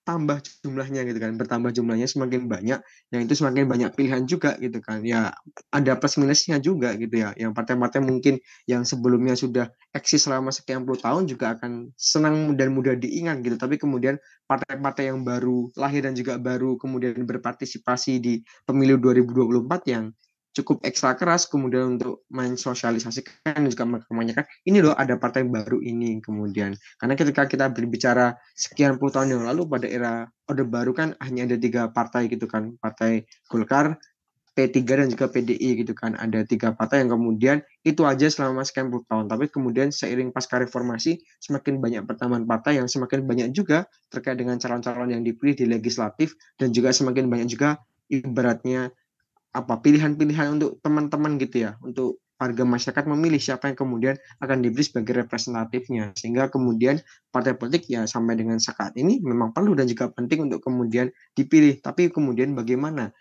tambah jumlahnya gitu kan, bertambah jumlahnya semakin banyak, yang itu semakin banyak pilihan juga gitu kan. Ya ada plus minusnya juga gitu ya. Yang partai-partai mungkin yang sebelumnya sudah eksis selama sekian puluh tahun juga akan senang dan mudah diingat gitu. Tapi kemudian partai-partai yang baru lahir dan juga baru kemudian berpartisipasi di pemilu 2024 yang cukup ekstra keras kemudian untuk mensosialisasikan dan juga mengamanyakan ini loh ada partai baru ini kemudian, karena ketika kita berbicara sekian puluh tahun yang lalu pada era Orde Baru kan hanya ada 3 partai gitu kan, Partai Golkar, P3 dan juga PDI gitu kan, ada 3 partai yang kemudian itu aja selama sekian puluh tahun, tapi kemudian seiring pasca reformasi semakin banyak pertambahan partai yang semakin banyak juga terkait dengan calon-calon yang dipilih di legislatif dan juga semakin banyak juga ibaratnya apa pilihan-pilihan untuk teman-teman gitu ya, untuk warga masyarakat memilih siapa yang kemudian akan diberi sebagai representatifnya, sehingga kemudian partai politik ya sampai dengan saat ini memang perlu dan juga penting untuk kemudian dipilih, tapi kemudian bagaimana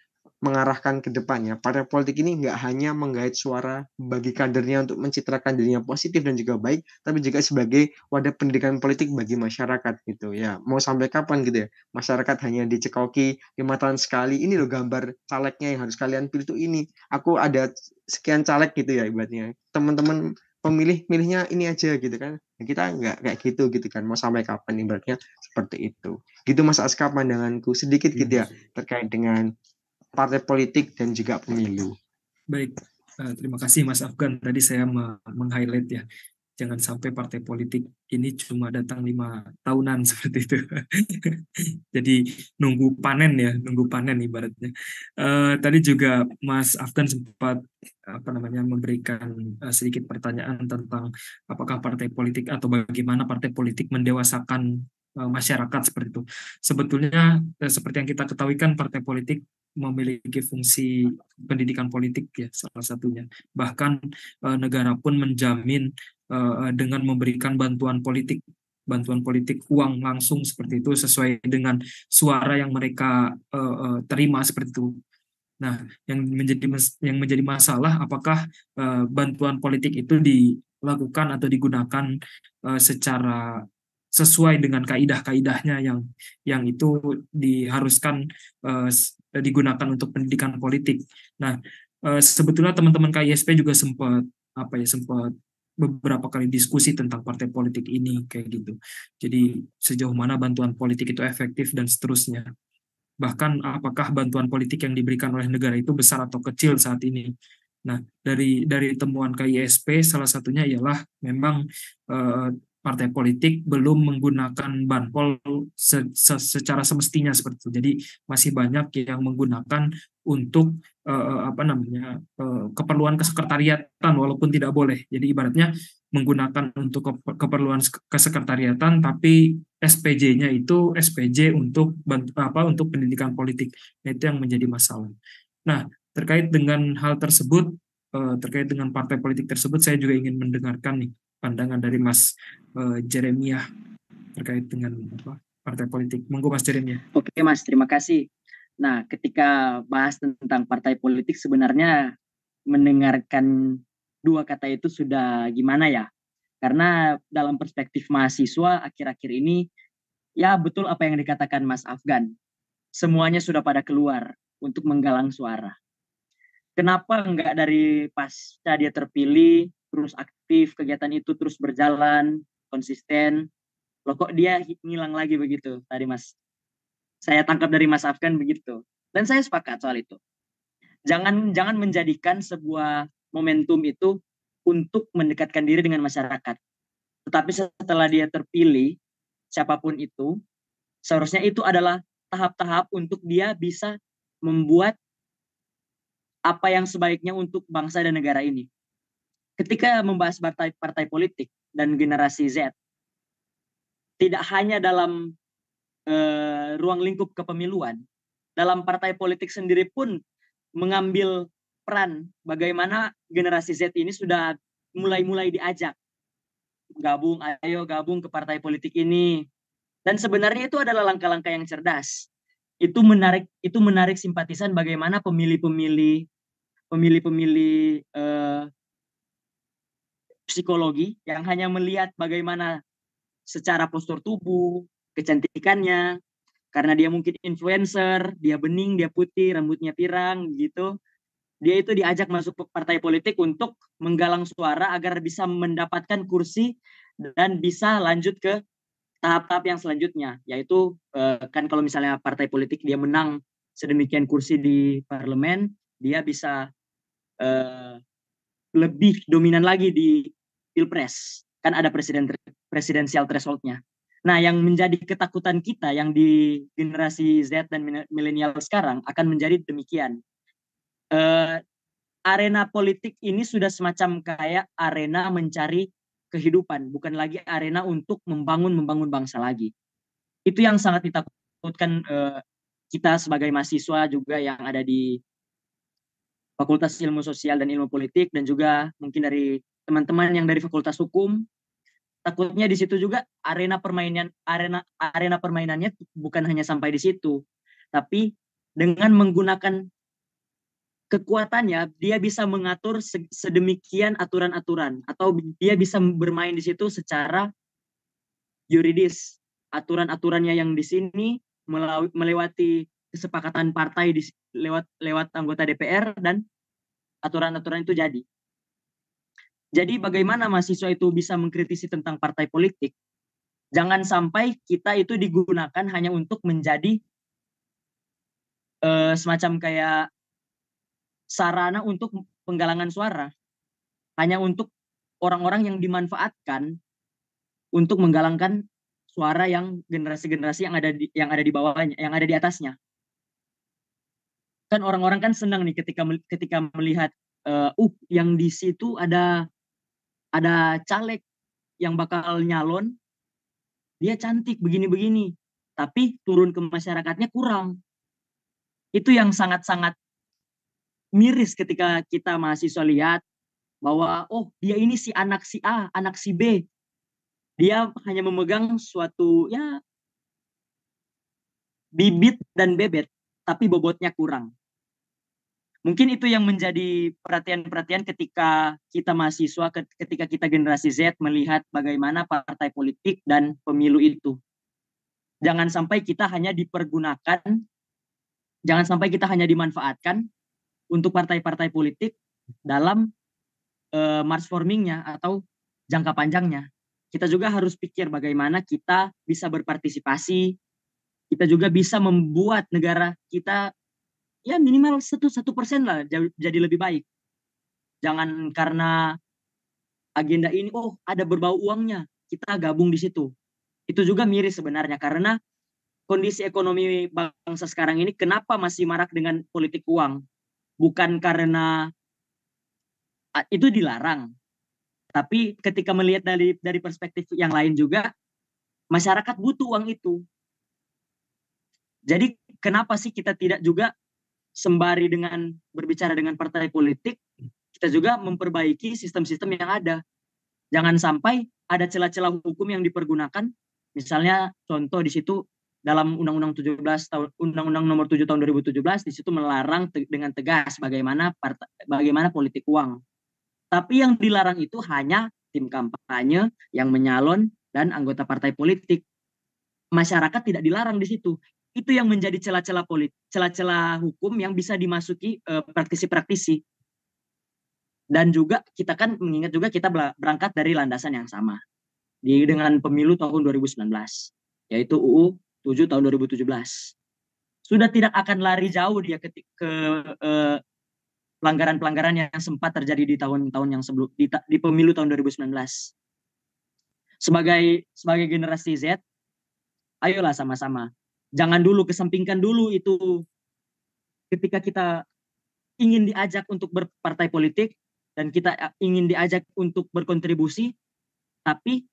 mengarahkan ke depannya. Partai politik ini nggak hanya menggait suara bagi kadernya untuk mencitrakan dirinya positif dan juga baik, tapi juga sebagai wadah pendidikan politik bagi masyarakat gitu ya. Mau sampai kapan gitu ya? Masyarakat hanya dicekoki 5 tahun sekali. Ini loh gambar calegnya yang harus kalian pilih tuh ini. Aku ada sekian caleg gitu ya ibaratnya. Teman-teman pemilih milihnya ini aja gitu kan. Nah, kita nggak kayak gitu kan. Mau sampai kapan ibaratnya seperti itu. Gitu Mas Aska pandanganku sedikit gitu ya terkait dengan partai politik dan juga pemilu. Baik, terima kasih Mas Afgan. Tadi saya meng-highlight ya, jangan sampai partai politik ini cuma datang 5 tahunan seperti itu. Jadi nunggu panen ibaratnya. Tadi juga Mas Afgan sempat memberikan sedikit pertanyaan tentang apakah partai politik atau bagaimana partai politik mendewasakan masyarakat seperti itu. Sebetulnya seperti yang kita ketahui kan partai politik memiliki fungsi pendidikan politik ya salah satunya. Bahkan negara pun menjamin dengan memberikan bantuan politik uang langsung seperti itu sesuai dengan suara yang mereka terima seperti itu. Nah, yang menjadi masalah apakah bantuan politik itu dilakukan atau digunakan secara sesuai dengan kaidah-kaidahnya yang itu diharuskan digunakan untuk pendidikan politik. Nah, sebetulnya teman-teman KISP juga sempat beberapa kali diskusi tentang partai politik ini kayak gitu. Jadi sejauh mana bantuan politik itu efektif dan seterusnya. Bahkan apakah bantuan politik yang diberikan oleh negara itu besar atau kecil saat ini. Nah, dari temuan KISP salah satunya ialah memang partai politik belum menggunakan banpol secara semestinya seperti itu. Jadi masih banyak yang menggunakan untuk keperluan kesekretariatan walaupun tidak boleh. Jadi ibaratnya menggunakan untuk keperluan kesekretariatan, tapi SPJ-nya itu SPJ untuk pendidikan politik. Nah, itu yang menjadi masalah. Nah, terkait dengan hal tersebut, terkait dengan partai politik tersebut, saya juga ingin mendengarkan nih pandangan dari Mas Jeremiah terkait dengan partai politik. Monggo Mas Jeremiah. Oke Mas, terima kasih. Nah, ketika bahas tentang partai politik sebenarnya mendengarkan dua kata itu sudah gimana ya? Karena dalam perspektif mahasiswa akhir-akhir ini, ya betul apa yang dikatakan Mas Afgan. Semuanya sudah pada keluar untuk menggalang suara. Kenapa enggak dari pasca dia terpilih, terus aktif, kegiatan itu terus berjalan, konsisten, loh kok dia ngilang lagi begitu tadi Mas? Saya tangkap dari Mas Afgan begitu. Dan saya sepakat soal itu. Jangan menjadikan sebuah momentum itu untuk mendekatkan diri dengan masyarakat. Tetapi setelah dia terpilih, siapapun itu, seharusnya itu adalah tahap-tahap untuk dia bisa membuat apa yang sebaiknya untuk bangsa dan negara ini. Ketika membahas partai politik dan generasi Z, tidak hanya dalam ruang lingkup kepemiluan, dalam partai politik sendiri pun mengambil peran bagaimana generasi Z ini sudah mulai diajak ayo gabung ke partai politik ini. Dan sebenarnya itu adalah langkah-langkah yang cerdas. Itu menarik simpatisan bagaimana pemilih psikologi yang hanya melihat bagaimana secara postur tubuh, kecantikannya, karena dia mungkin influencer, dia bening, dia putih, rambutnya pirang gitu. Dia itu diajak masuk ke partai politik untuk menggalang suara agar bisa mendapatkan kursi dan bisa lanjut ke tahap-tahap yang selanjutnya, yaitu kan kalau misalnya partai politik dia menang sedemikian kursi di parlemen, dia bisa lebih dominan lagi di pilpres. Kan ada presidensial threshold-nya. Nah, yang menjadi ketakutan kita yang di generasi Z dan milenial sekarang akan menjadi demikian. Arena politik ini sudah semacam kayak arena mencari kehidupan, bukan lagi arena untuk membangun bangsa lagi. Itu yang sangat ditakutkan kita sebagai mahasiswa juga yang ada di Fakultas Ilmu Sosial dan Ilmu Politik, dan juga mungkin dari teman-teman yang dari Fakultas Hukum. Takutnya di situ juga arena permainannya bukan hanya sampai di situ, tapi dengan menggunakan kekuatannya dia bisa mengatur sedemikian aturan-aturan, atau dia bisa bermain di situ secara yuridis. Aturan-aturannya yang di sini melewati kesepakatan partai lewat anggota DPR, dan aturan-aturan itu jadi. Jadi bagaimana mahasiswa itu bisa mengkritisi tentang partai politik? Jangan sampai kita itu digunakan hanya untuk menjadi semacam kayak sarana untuk penggalangan suara. Hanya untuk orang-orang yang dimanfaatkan untuk menggalangkan suara yang generasi-generasi yang ada di bawahnya, yang ada di atasnya. Kan orang-orang kan senang nih ketika melihat yang di situ ada caleg yang bakal nyalon, dia cantik begini-begini, tapi turun ke masyarakatnya kurang. Itu yang sangat-sangat miris ketika kita mahasiswa lihat bahwa oh dia ini si anak si A, anak si B. Dia hanya memegang suatu ya bibit dan bebet, tapi bobotnya kurang. Mungkin itu yang menjadi perhatian-perhatian ketika kita mahasiswa, ketika kita generasi Z melihat bagaimana partai politik dan pemilu itu. Jangan sampai kita hanya dipergunakan, jangan sampai kita hanya dimanfaatkan untuk partai-partai politik dalam march formingnya atau jangka panjangnya. Kita juga harus pikir bagaimana kita bisa berpartisipasi, kita juga bisa membuat negara kita ya minimal 1% lah jadi lebih baik. Jangan karena agenda ini oh ada berbau uangnya kita gabung di situ. Itu juga miris sebenarnya karena kondisi ekonomi bangsa sekarang ini kenapa masih marak dengan politik uang? Bukan karena itu dilarang, tapi ketika melihat dari perspektif yang lain juga masyarakat butuh uang itu. Jadi kenapa sih kita tidak juga sembari dengan berbicara dengan partai politik, kita juga memperbaiki sistem-sistem yang ada. Jangan sampai ada celah-celah hukum yang dipergunakan. Misalnya contoh di situ dalam Undang-Undang 17 tahun Undang-Undang Nomor 7 tahun 2017 di situ melarang dengan tegas bagaimana politik uang. Tapi yang dilarang itu hanya tim kampanye yang menyalon dan anggota partai politik. Masyarakat tidak dilarang di situ. Itu yang menjadi celah-celah hukum yang bisa dimasuki praktisi-praktisi. Dan juga kita kan mengingat juga kita berangkat dari landasan yang sama dengan pemilu tahun 2019, yaitu UU 7 tahun 2017. Sudah tidak akan lari jauh dia ke pelanggaran-pelanggaran yang sempat terjadi di tahun-tahun yang sebelum di pemilu tahun 2019. Sebagai generasi Z, ayolah sama-sama. Jangan dulu kesampingkan dulu itu ketika kita ingin diajak untuk berpartai politik dan kita ingin diajak untuk berkontribusi, tapi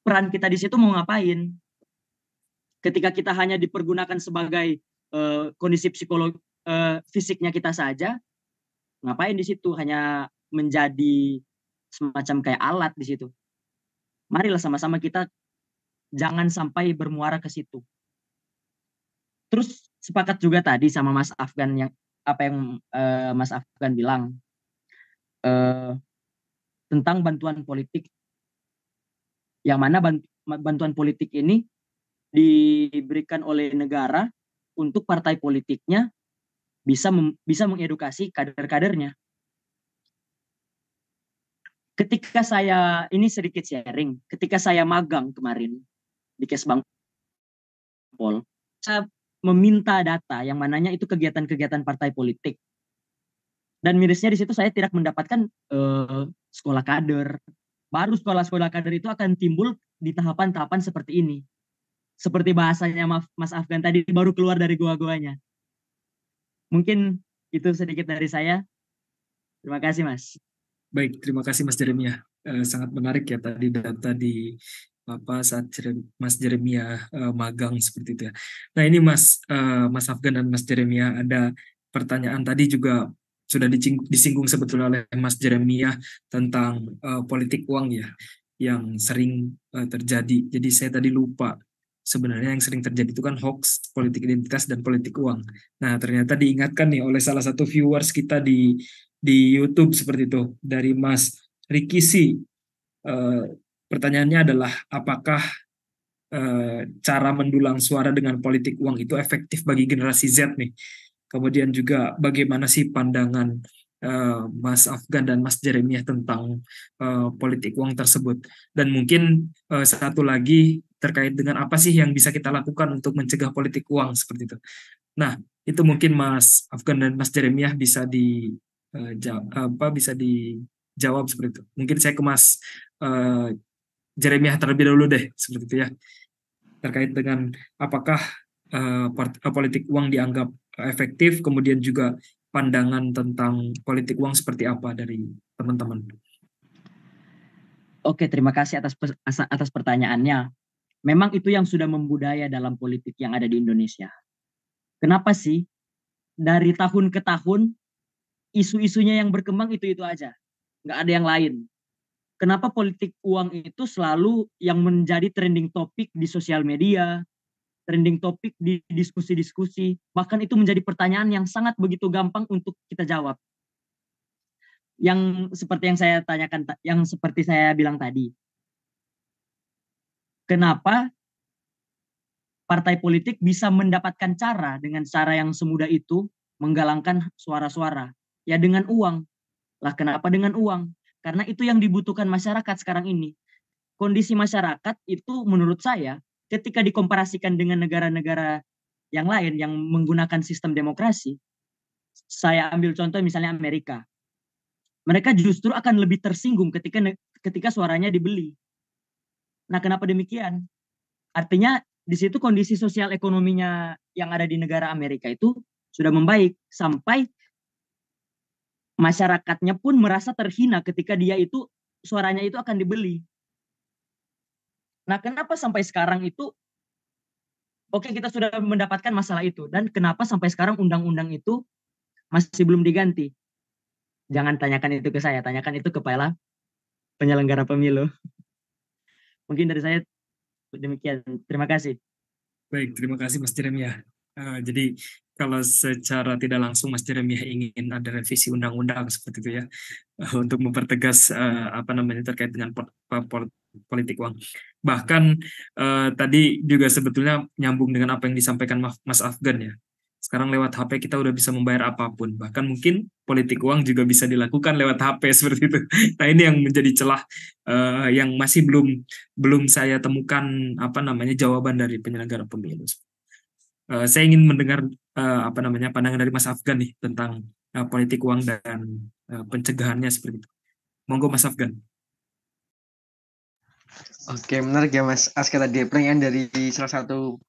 peran kita di situ mau ngapain? Ketika kita hanya dipergunakan sebagai kondisi psikologi fisiknya kita saja, ngapain di situ? Hanya menjadi semacam kayak alat di situ. Marilah sama-sama kita jangan sampai bermuara ke situ. Terus sepakat juga tadi sama Mas Afgan yang apa yang Mas Afgan bilang tentang bantuan politik, yang mana bantuan politik ini diberikan oleh negara untuk partai politiknya bisa mengedukasi kader-kadernya. Ketika saya ini sedikit sharing, ketika saya magang kemarin di Kesbang Pol, saya meminta data yang mananya itu kegiatan-kegiatan partai politik. Dan mirisnya di situ saya tidak mendapatkan sekolah kader. Baru sekolah-sekolah kader itu akan timbul di tahapan-tahapan seperti ini. Seperti bahasanya Mas Afgan tadi, baru keluar dari gua-guanya. Mungkin itu sedikit dari saya. Terima kasih, Mas. Baik, terima kasih Mas Jeremia. Sangat menarik ya tadi data di saat Mas Jeremia magang seperti itu ya. Nah ini Mas Afgan dan Mas Jeremia, ada pertanyaan tadi juga sudah disinggung sebetulnya oleh Mas Jeremia tentang politik uang ya, yang sering terjadi. Jadi saya tadi lupa, sebenarnya yang sering terjadi itu kan hoax, politik identitas, dan politik uang. Nah ternyata diingatkan nih oleh salah satu viewers kita di YouTube seperti itu, dari Mas Rikisi. Pertanyaannya adalah apakah cara mendulang suara dengan politik uang itu efektif bagi generasi Z nih? Kemudian juga bagaimana sih pandangan Mas Afgan dan Mas Jeremiah tentang politik uang tersebut? Dan mungkin satu lagi terkait dengan apa sih yang bisa kita lakukan untuk mencegah politik uang seperti itu. Nah, itu mungkin Mas Afgan dan Mas Jeremiah bisa bisa dijawab seperti itu. Mungkin saya ke Mas Jeremiah terlebih dahulu deh seperti itu ya, terkait dengan apakah politik uang dianggap efektif, kemudian juga pandangan tentang politik uang seperti apa dari teman-teman. Oke, terima kasih atas pertanyaannya. Memang itu yang sudah membudaya dalam politik yang ada di Indonesia. Kenapa sih dari tahun ke tahun isu-isunya yang berkembang itu aja, nggak ada yang lain? Kenapa politik uang itu selalu yang menjadi trending topik di sosial media, trending topik di diskusi-diskusi, bahkan itu menjadi pertanyaan yang sangat begitu gampang untuk kita jawab. Yang seperti yang saya tanyakan, yang seperti saya bilang tadi, kenapa partai politik bisa mendapatkan dengan cara yang semudah itu menggalangkan suara-suara? Ya dengan uang. Lah kenapa dengan uang? Karena itu yang dibutuhkan masyarakat sekarang ini. Kondisi masyarakat itu menurut saya ketika dikomparasikan dengan negara-negara yang lain yang menggunakan sistem demokrasi, saya ambil contoh misalnya Amerika. Mereka justru akan lebih tersinggung ketika suaranya dibeli. Nah, kenapa demikian? Artinya di situ kondisi sosial ekonominya yang ada di negara Amerika itu sudah membaik sampai masyarakatnya pun merasa terhina ketika dia itu suaranya itu akan dibeli. Nah, kenapa sampai sekarang itu oke kita sudah mendapatkan masalah itu dan kenapa sampai sekarang undang-undang itu masih belum diganti? Jangan tanyakan itu ke saya, tanyakan itu kepada penyelenggara pemilu. Mungkin dari saya demikian. Terima kasih. Baik, terima kasih Mas Jeremiah. Jadi kalau secara tidak langsung Mas Jeremiah ingin ada revisi undang-undang seperti itu ya, untuk mempertegas apa namanya terkait dengan politik uang. Bahkan tadi juga sebetulnya nyambung dengan apa yang disampaikan Mas Afgan ya. Sekarang lewat HP kita udah bisa membayar apapun. Bahkan mungkin politik uang juga bisa dilakukan lewat HP seperti itu. Nah ini yang menjadi celah yang masih belum belum saya temukan apa namanya jawaban dari penyelenggara pemilu. Saya ingin mendengar apa namanya pandangan dari Mas Afgan nih tentang politik uang dan pencegahannya seperti itu. Monggo Mas Afgan. Oke, menarik ya Mas Aska tadi pertanyaan dari salah satu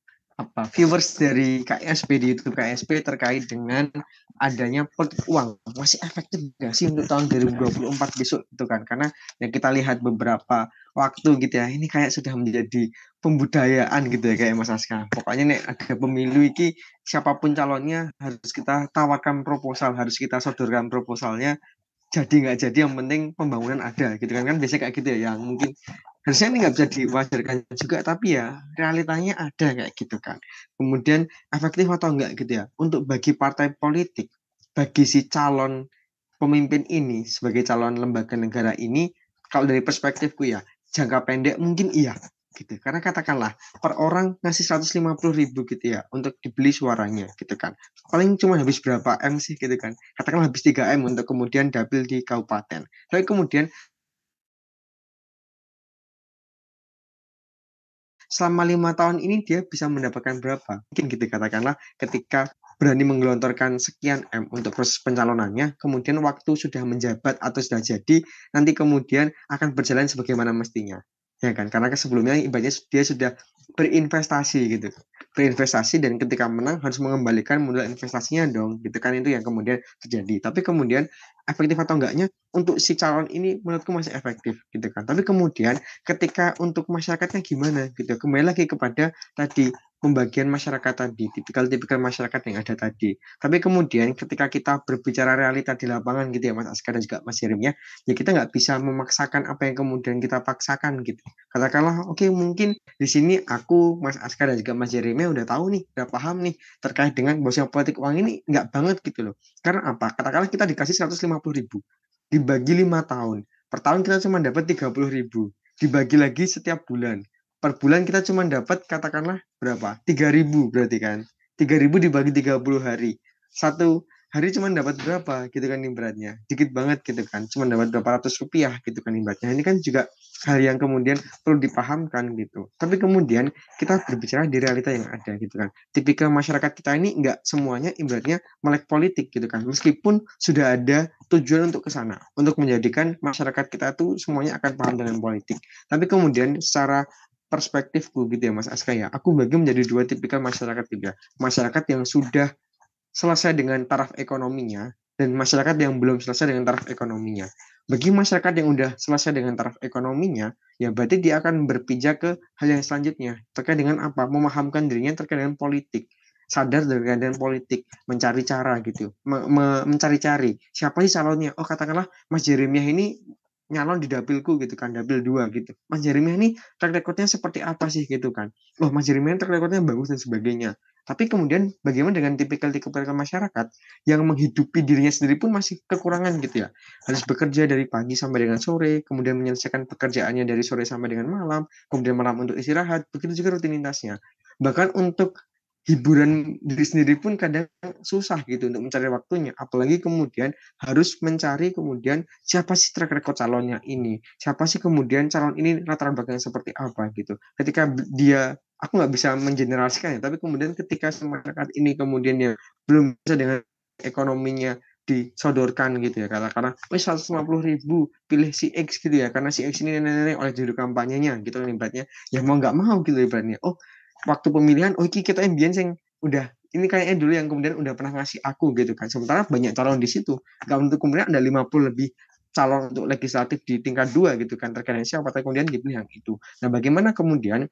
viewers dari KSP di YouTube KSP terkait dengan adanya politik uang. Masih efektif nggak sih untuk tahun 2024 besok gitu kan? Karena ya kita lihat beberapa waktu gitu ya, ini kayak sudah menjadi pembudayaan gitu ya kayak Mas Aska. Pokoknya nih ada pemilu ini siapapun calonnya harus kita tawarkan proposal, harus kita sodorkan proposalnya. Jadi nggak jadi yang penting pembangunan ada gitu kan biasanya kayak gitu ya yang mungkin harusnya ini nggak bisa diwajarkan juga tapi ya realitanya ada kayak gitu kan. Kemudian efektif atau enggak gitu ya untuk bagi partai politik, bagi si calon pemimpin ini sebagai calon lembaga negara ini, kalau dari perspektifku ya jangka pendek mungkin iya gitu, karena katakanlah per orang ngasih 150.000 gitu ya untuk dibeli suaranya gitu kan, paling cuma habis berapa M sih gitu kan, katakanlah habis 3 M untuk kemudian dapil di kabupaten, tapi kemudian selama 5 tahun ini dia bisa mendapatkan berapa? Mungkin gitu katakanlah ketika berani menggelontorkan sekian M untuk proses pencalonannya, kemudian waktu sudah menjabat atau sudah jadi, nanti kemudian akan berjalan sebagaimana mestinya. Ya kan? Karena sebelumnya ibaratnya dia sudah berinvestasi gitu. Berinvestasi dan ketika menang harus mengembalikan modal investasinya dong, gitu kan itu yang kemudian terjadi. Tapi kemudian efektif atau enggaknya untuk si calon ini menurutku masih efektif gitu kan. Tapi kemudian ketika untuk masyarakatnya gimana gitu, kembali lagi kepada tadi pembagian masyarakat tadi, tipikal-tipikal masyarakat yang ada tadi. Tapi kemudian ketika kita berbicara realita di lapangan gitu ya Mas Askar dan juga Mas Yerim ya kita nggak bisa memaksakan apa yang kemudian kita paksakan gitu. Katakanlah oke, mungkin di sini aku Mas Askar dan juga Mas Yerim udah tahu nih, udah paham nih terkait dengan bosnya politik uang ini nggak banget gitu loh. Karena apa? Katakanlah kita dikasih 150.000 dibagi 5 tahun. Per tahun kita cuma dapat 30.000. Dibagi lagi setiap bulan. Per bulan kita cuma dapat katakanlah berapa? 3.000 berarti kan. 3.000 dibagi 30 hari. Satu hari cuma dapat berapa gitu kan ibaratnya. Dikit banget gitu kan. Cuma dapat berapa ratus rupiah gitu kan ibaratnya. Ini kan juga hal yang kemudian perlu dipahamkan gitu. Tapi kemudian kita berbicara di realita yang ada gitu kan. Tipikal masyarakat kita ini enggak semuanya ibaratnya melek politik gitu kan. Meskipun sudah ada tujuan untuk ke sana, untuk menjadikan masyarakat kita tuh semuanya akan paham dengan politik. Tapi kemudian secara perspektifku gitu ya Mas Aska ya, aku bagi menjadi dua tipikal masyarakat juga. Masyarakat yang sudah selesai dengan taraf ekonominya dan masyarakat yang belum selesai dengan taraf ekonominya. Bagi masyarakat yang udah selesai dengan taraf ekonominya, ya berarti dia akan berpijak ke hal yang selanjutnya terkait dengan apa? Memahamkan dirinya terkait dengan politik. sadar dengan keadaan politik, mencari cara gitu, mencari-cari siapa sih calonnya. Oh katakanlah Mas Jeremiah ini nyalon di dapilku gitu kan, dapil 2 gitu. Mas Jeremiah ini track recordnya seperti apa sih gitu kan. Oh Mas Jeremiah track recordnya bagus dan sebagainya. Tapi kemudian bagaimana dengan tipikal-tipikal masyarakat yang menghidupi dirinya sendiri pun masih kekurangan gitu ya. Harus bekerja dari pagi sampai dengan sore, kemudian menyelesaikan pekerjaannya dari sore sampai dengan malam, kemudian malam untuk istirahat, begitu juga rutinitasnya. Bahkan untuk hiburan diri sendiri pun kadang susah gitu untuk mencari waktunya, apalagi kemudian harus mencari kemudian siapa sih track record calonnya ini, siapa sih kemudian calon ini latar belakangnya seperti apa gitu. Ketika dia, aku nggak bisa mengeneraliskan ya, tapi kemudian ketika masyarakat ini kemudian ya belum bisa dengan ekonominya disodorkan gitu ya, karena 150.000 pilih si X gitu ya, karena si X ini nenek-nenek oleh juru kampanyenya gitu kan ibaratnya, ya mau nggak mau gitu ibaratnya. Oh waktu pemilihan, oh iki kita ambien sing udah ini kayaknya dulu yang kemudian udah pernah ngasih aku gitu kan. Sementara banyak calon di situ. Gak untuk kemudian ada 50 lebih calon untuk legislatif di tingkat 2 gitu kan, terkait siapa kemudian dipilih yang itu. Nah, bagaimana kemudian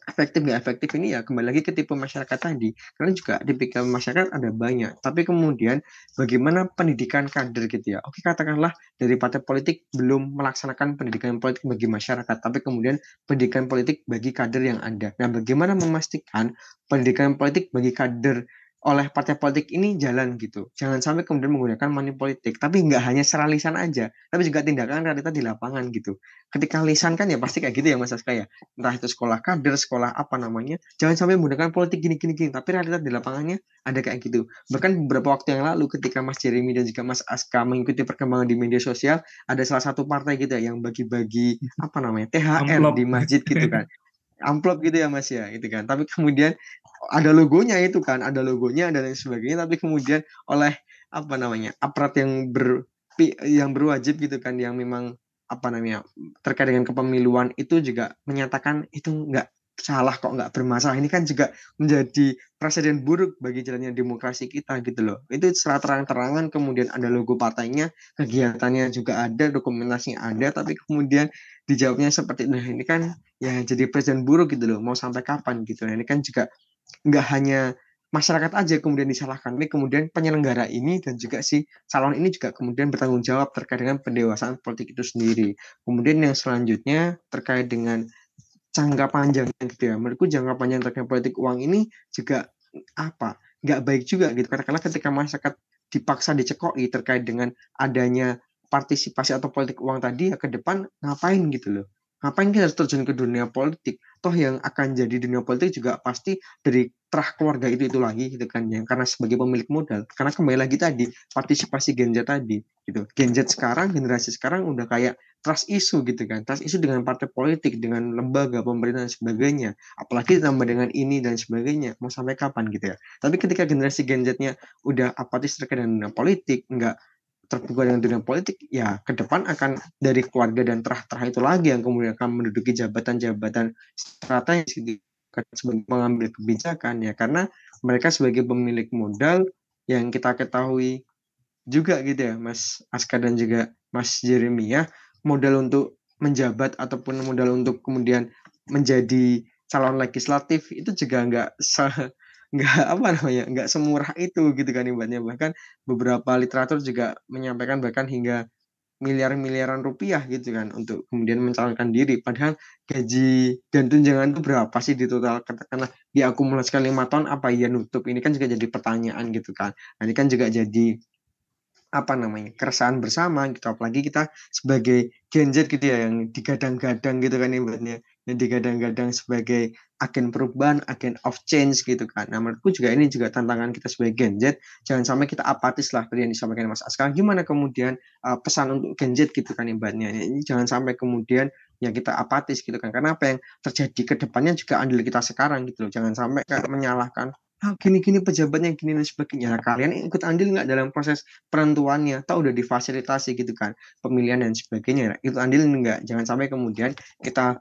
efektif nggak efektif ini ya kembali lagi ke tipe masyarakat tadi, karena juga tipikal masyarakat ada banyak, tapi kemudian bagaimana pendidikan kader gitu ya. Oke katakanlah dari partai politik belum melaksanakan pendidikan politik bagi masyarakat, tapi kemudian pendidikan politik bagi kader yang ada. Nah bagaimana memastikan pendidikan politik bagi kader oleh partai politik ini jalan gitu. Jangan sampai kemudian menggunakan money politik, tapi nggak hanya secara lisan aja, tapi juga tindakan realita di lapangan gitu. Ketika lisan kan ya pasti kayak gitu ya Mas Aska ya, entah itu sekolah kader, sekolah apa namanya, jangan sampai menggunakan politik gini, tapi realitas di lapangannya ada kayak gitu. Bahkan beberapa waktu yang lalu ketika Mas Jeremy dan juga Mas Aska mengikuti perkembangan di media sosial, ada salah satu partai gitu ya yang bagi-bagi apa namanya THR Amplop. di masjid gitu kan, amplop gitu ya Mas ya, itu kan. Tapi kemudian ada logonya itu kan, ada logonya dan lain sebagainya, tapi kemudian oleh apa namanya aparat yang berwajib gitu kan, yang memang apa namanya terkait dengan kepemiluan itu juga menyatakan itu nggak salah kok, nggak bermasalah. Ini kan juga menjadi presiden buruk bagi jalannya demokrasi kita gitu loh. Itu secara terang-terangan kemudian ada logo partainya, kegiatannya juga ada, dokumentasinya ada, tapi kemudian dijawabnya seperti nah ini kan ya jadi presiden buruk gitu loh. Mau sampai kapan gitu. Nah, ini kan juga nggak hanya masyarakat aja kemudian disalahkan, ini kemudian penyelenggara ini dan juga si calon ini juga kemudian bertanggung jawab terkait dengan pendewasaan politik itu sendiri. Kemudian yang selanjutnya terkait dengan jangka panjang gitu ya, menurutku jangka panjang terkait politik uang ini juga apa nggak baik juga gitu, karena ketika masyarakat dipaksa dicekoi terkait dengan adanya partisipasi atau politik uang tadi ya, ke depan ngapain gitu loh, ngapain kita harus terjun ke dunia politik, toh yang akan jadi dunia politik juga pasti dari terah keluarga itu lagi gitu kan ya, karena sebagai pemilik modal, karena kembali lagi tadi partisipasi Gen Z tadi gitu. Gen Z sekarang, generasi sekarang udah kayak trust issue gitu kan, trust issue dengan partai politik, dengan lembaga pemerintah dan sebagainya, apalagi ditambah dengan ini dan sebagainya, mau sampai kapan gitu ya. Tapi ketika generasi Gen Z-nya udah apatis terkait dengan politik, nggak terbuka dengan dunia politik, ya ke depan akan dari keluarga dan terah-terah itu lagi yang kemudian akan menduduki jabatan-jabatan strategis gitu, sebagai pengambil kebijakan ya, karena mereka sebagai pemilik modal yang kita ketahui juga gitu ya Mas Aska dan juga Mas Jeremy ya, modal untuk menjabat ataupun modal untuk kemudian menjadi calon legislatif itu juga nggak apa namanya nggak semurah itu gitu kan ibaratnya. Bahkan beberapa literatur juga menyampaikan bahkan hingga miliar-miliaran rupiah gitu kan untuk kemudian mencalonkan diri, padahal gaji dan tunjangan itu berapa sih di total, katakanlah diakumulasikan 5 tahun apa iya nutup, ini kan juga jadi pertanyaan gitu kan. Nah, ini kan juga jadi apa namanya keresahan bersama gitu, apalagi kita sebagai Gen Z gitu ya yang digadang-gadang gitu kan ibaratnya, yang digadang-gadang sebagai agen perubahan, agen of change gitu kan. Nah menurutku juga ini juga tantangan kita sebagai Gen Z, jangan sampai kita apatis lah tadi yang disampaikan Mas Aska, gimana kemudian pesan untuk Gen Z gitu kan ibaratnya, ini jangan sampai kemudian ya kita apatis gitu kan, karena apa yang terjadi ke depannya juga andil kita sekarang gitu loh, jangan sampai kayak menyalahkan gini-gini pejabatnya gini dan sebagainya. Nah, kalian ikut andil nggak dalam proses penentuannya? Tahu udah difasilitasi gitu kan pemilihan dan sebagainya. Nah, ikut andil enggak? Jangan sampai kemudian kita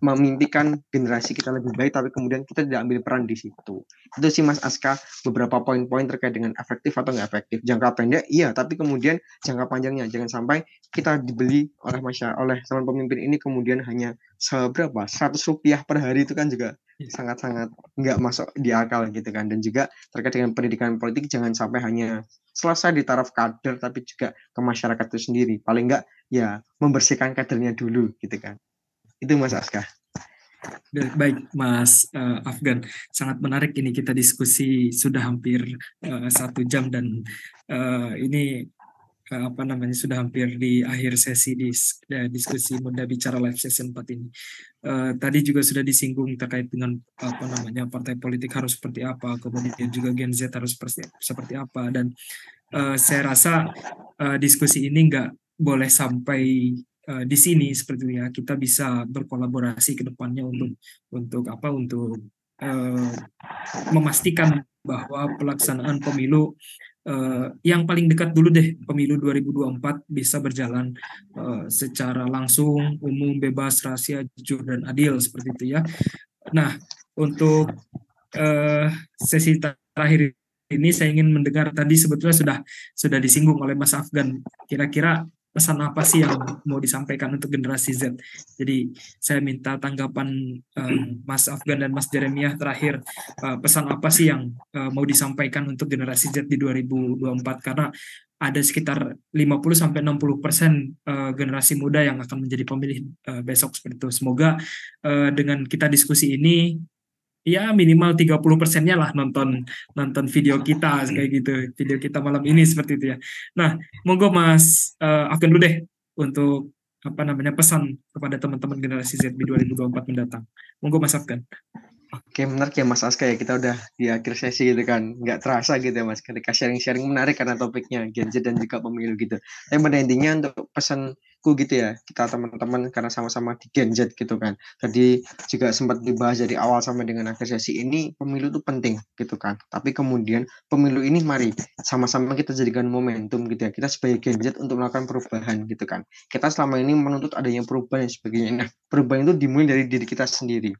memimpikan generasi kita lebih baik tapi kemudian kita tidak ambil peran di situ. Itu sih Mas Aska beberapa poin-poin terkait dengan efektif atau nggak efektif. Jangka pendek iya, tapi kemudian jangka panjangnya jangan sampai kita dibeli oleh calon pemimpin ini kemudian hanya seberapa 100 rupiah per hari, itu kan juga sangat-sangat nggak masuk di akal gitu kan. Dan juga terkait dengan pendidikan politik jangan sampai hanya selesai di taraf kader tapi juga ke masyarakat itu sendiri. Paling nggak ya membersihkan kadernya dulu gitu kan. Itu Mas Aska. Baik, Mas Afgan, sangat menarik ini kita diskusi sudah hampir 1 jam dan ini apa namanya sudah hampir di akhir sesi diskusi Muda Bicara Live Session 4 ini. Tadi juga sudah disinggung terkait dengan apa namanya partai politik harus seperti apa, kemudian juga Gen Z harus seperti apa, dan saya rasa diskusi ini nggak boleh sampai di sini seperti itu ya. Kita bisa berkolaborasi ke depannya untuk apa untuk memastikan bahwa pelaksanaan pemilu yang paling dekat dulu deh, pemilu 2024 bisa berjalan secara langsung, umum, bebas, rahasia, jujur, dan adil seperti itu ya. Nah, untuk sesi terakhir ini saya ingin mendengar, tadi sebetulnya sudah disinggung oleh Mas Afgan, kira-kira pesan apa sih yang mau disampaikan untuk generasi Z. Jadi saya minta tanggapan Mas Afgan dan Mas Jeremiah terakhir, pesan apa sih yang mau disampaikan untuk generasi Z di 2024, karena ada sekitar 50-60% generasi muda yang akan menjadi pemilih besok seperti itu. Semoga dengan kita diskusi ini ya minimal 30%-nya lah nonton nonton video kita kayak gitu, video kita malam ini seperti itu ya. Nah, monggo Mas Afgan dulu deh untuk apa namanya pesan kepada teman-teman generasi Z di 2024 mendatang. Monggo Mas Afgan. Oke, menarik ya Mas Aska ya. Kita udah di akhir sesi gitu kan. Nggak terasa gitu ya Mas. Ketika sharing-sharing menarik karena topiknya Gen Z dan juga pemilu gitu. Tapi pada intinya untuk pesanku gitu ya. Kita teman-teman karena sama-sama di Gen Z gitu kan. Tadi juga sempat dibahas dari awal sampai dengan akhir sesi ini. Pemilu itu penting gitu kan. Tapi kemudian pemilu ini mari sama-sama kita jadikan momentum gitu ya. Kita sebagai Gen Z untuk melakukan perubahan gitu kan. Kita selama ini menuntut adanya perubahan dan sebagainya. Nah, perubahan itu dimulai dari diri kita sendiri,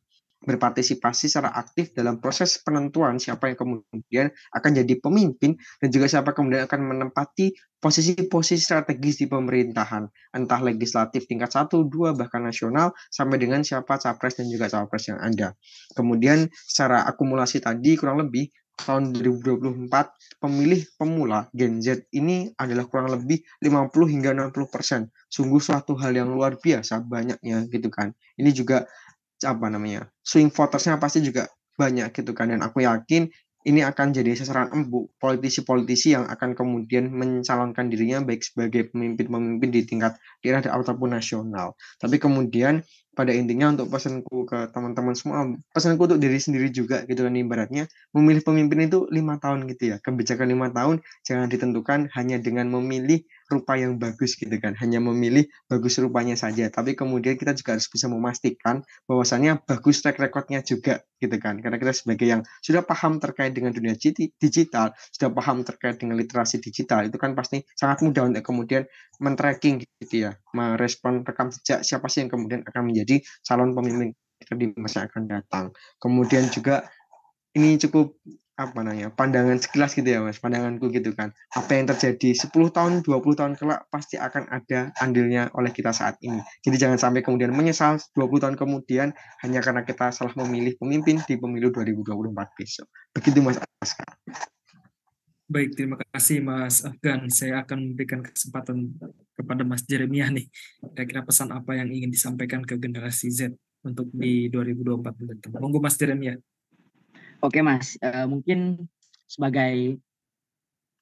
berpartisipasi secara aktif dalam proses penentuan siapa yang kemudian akan jadi pemimpin dan juga siapa kemudian akan menempati posisi-posisi strategis di pemerintahan, entah legislatif tingkat 1, 2, bahkan nasional, sampai dengan siapa capres dan juga cawapres yang ada. Kemudian secara akumulasi tadi kurang lebih tahun 2024 pemilih pemula Gen Z ini adalah kurang lebih 50 hingga 60%. Sungguh suatu hal yang luar biasa banyaknya gitu kan. Ini juga apa namanya, swing votersnya pasti juga banyak gitu kan, dan aku yakin ini akan jadi sasaran empuk politisi-politisi yang akan kemudian mencalonkan dirinya baik sebagai pemimpin-pemimpin di tingkat daerah ataupun nasional. Tapi kemudian pada intinya untuk pesanku ke teman-teman semua, pesanku untuk diri sendiri juga gitu kan, ibaratnya memilih pemimpin itu 5 tahun gitu ya. Kebijakan 5 tahun jangan ditentukan hanya dengan memilih rupa yang bagus gitu kan, hanya memilih bagus rupanya saja, tapi kemudian kita juga harus bisa memastikan bahwasannya bagus track recordnya juga gitu kan, karena kita sebagai yang sudah paham terkait dengan dunia digital, sudah paham terkait dengan literasi digital, itu kan pasti sangat mudah untuk kemudian men-tracking gitu ya, merespon rekam jejak siapa sih yang kemudian akan menjadi calon pemimpin kita di masa yang akan datang. Kemudian juga ini cukup apa namanya, pandangan sekilas gitu ya Mas, pandanganku gitu kan, apa yang terjadi 10 tahun 20 tahun kelak pasti akan ada andilnya oleh kita saat ini. Jadi jangan sampai kemudian menyesal 20 tahun kemudian hanya karena kita salah memilih pemimpin di pemilu 2024 besok. Begitu Mas Aska. Baik, terima kasih Mas Afgan. Saya akan memberikan kesempatan kepada Mas Jeremiah nih. Kira-kira pesan apa yang ingin disampaikan ke generasi Z untuk di 2024 mendatang. Monggo Mas Jeremiah. Oke Mas, mungkin sebagai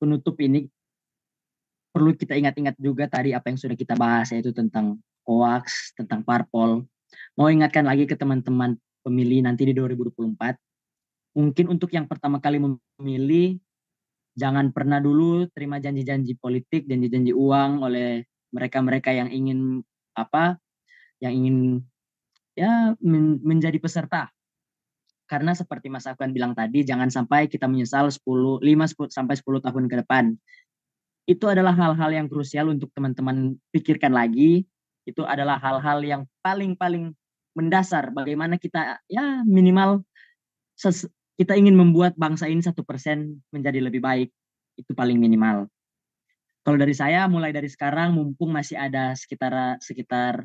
penutup ini perlu kita ingat-ingat juga tadi apa yang sudah kita bahas, yaitu tentang hoax, tentang parpol. Mau ingatkan lagi ke teman-teman pemilih nanti di 2024, mungkin untuk yang pertama kali memilih, jangan pernah dulu terima janji-janji politik, janji-janji uang oleh mereka-mereka yang ingin apa, yang ingin ya menjadi peserta. Karena seperti Mas Afgan bilang tadi, jangan sampai kita menyesal 5 sampai 10 tahun ke depan. Itu adalah hal-hal yang krusial untuk teman-teman pikirkan lagi. Itu adalah hal-hal yang paling-paling mendasar. Bagaimana kita ya minimal kita ingin membuat bangsa ini 1% menjadi lebih baik. Itu paling minimal. Kalau dari saya, mulai dari sekarang, mumpung masih ada sekitar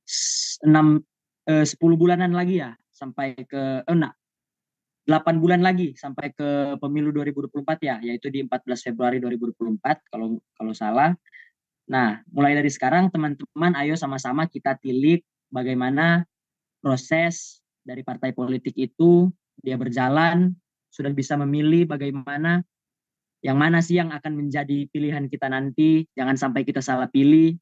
10 bulanan lagi ya, sampai ke 8 bulan lagi sampai ke pemilu 2024 ya, yaitu di 14 Februari 2024 kalau salah. Nah, mulai dari sekarang teman-teman ayo sama-sama kita tilik bagaimana proses dari partai politik itu dia berjalan, sudah bisa memilih bagaimana yang mana sih yang akan menjadi pilihan kita nanti, jangan sampai kita salah pilih.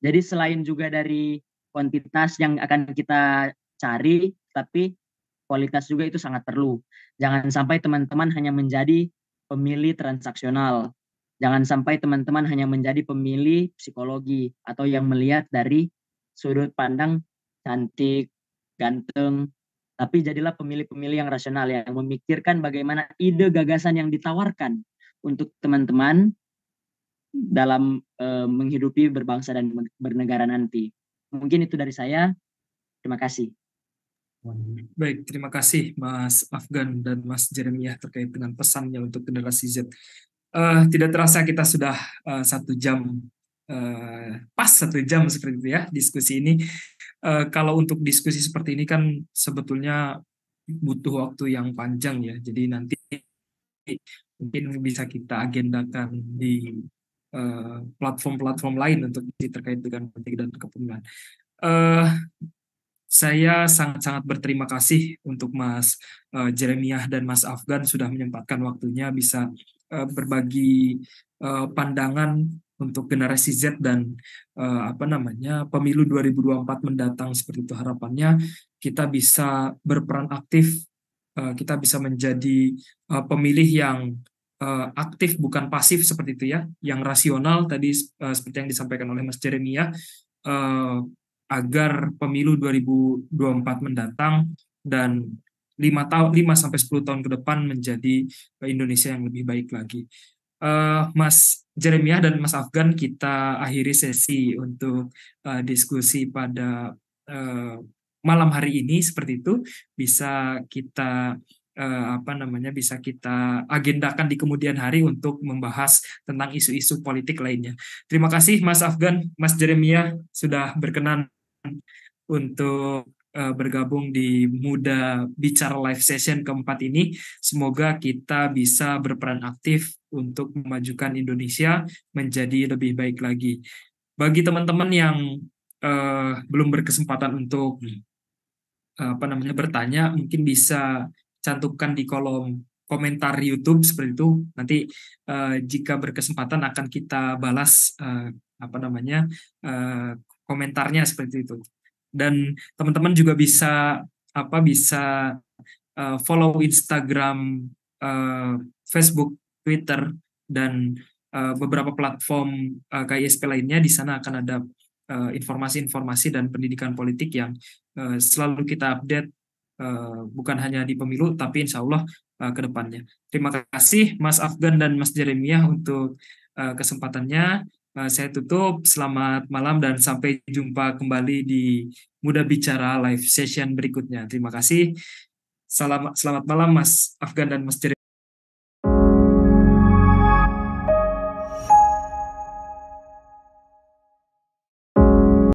Jadi selain juga dari kuantitas yang akan kita cari, tapi kualitas juga itu sangat perlu. Jangan sampai teman-teman hanya menjadi pemilih transaksional. Jangan sampai teman-teman hanya menjadi pemilih psikologi atau yang melihat dari sudut pandang cantik, ganteng, tapi jadilah pemilih-pemilih yang rasional, yang memikirkan bagaimana ide gagasan yang ditawarkan untuk teman-teman dalam menghidupi berbangsa dan bernegara nanti. Mungkin itu dari saya. Terima kasih. Baik, terima kasih Mas Afgan dan Mas Jeremiah terkait dengan pesannya untuk generasi Z. Tidak terasa kita sudah 1 jam, pas 1 jam seperti itu ya diskusi ini. Kalau untuk diskusi seperti ini kan sebetulnya butuh waktu yang panjang ya. Jadi nanti mungkin bisa kita agendakan di platform-platform lain untuk terkait dengan politik dan kepemimpinan. Saya sangat-sangat berterima kasih untuk Mas Jeremiah dan Mas Afgan sudah menyempatkan waktunya bisa berbagi pandangan untuk generasi Z dan pemilu 2024 mendatang, seperti itu harapannya kita bisa berperan aktif, kita bisa menjadi pemilih yang aktif bukan pasif seperti itu ya, yang rasional tadi seperti yang disampaikan oleh Mas Jeremiah, agar pemilu 2024 mendatang dan 5-10 tahun ke depan menjadi Indonesia yang lebih baik lagi. Mas Jeremiah dan Mas Afgan, kita akhiri sesi untuk diskusi pada malam hari ini seperti itu. Bisa kita bisa kita agendakan di kemudian hari untuk membahas tentang isu-isu politik lainnya. Terima kasih Mas Afgan, Mas Jeremiah sudah berkenan untuk bergabung di Muda Bicara Live Session keempat ini. Semoga kita bisa berperan aktif untuk memajukan Indonesia menjadi lebih baik lagi. Bagi teman-teman yang belum berkesempatan untuk bertanya, mungkin bisa cantumkan di kolom komentar YouTube seperti itu. Nanti jika berkesempatan akan kita balas komentarnya seperti itu. Dan teman-teman juga bisa follow Instagram, Facebook, Twitter, dan beberapa platform KISP lainnya. Di sana akan ada informasi-informasi dan pendidikan politik yang selalu kita update, bukan hanya di pemilu, tapi insya Allah ke depannya. Terima kasih Mas Afgan dan Mas Jeremiah untuk kesempatannya. Saya tutup, selamat malam dan sampai jumpa kembali di Muda Bicara Live Session berikutnya. Terima kasih. Selamat malam Mas Afgan dan Mas Jeremiah.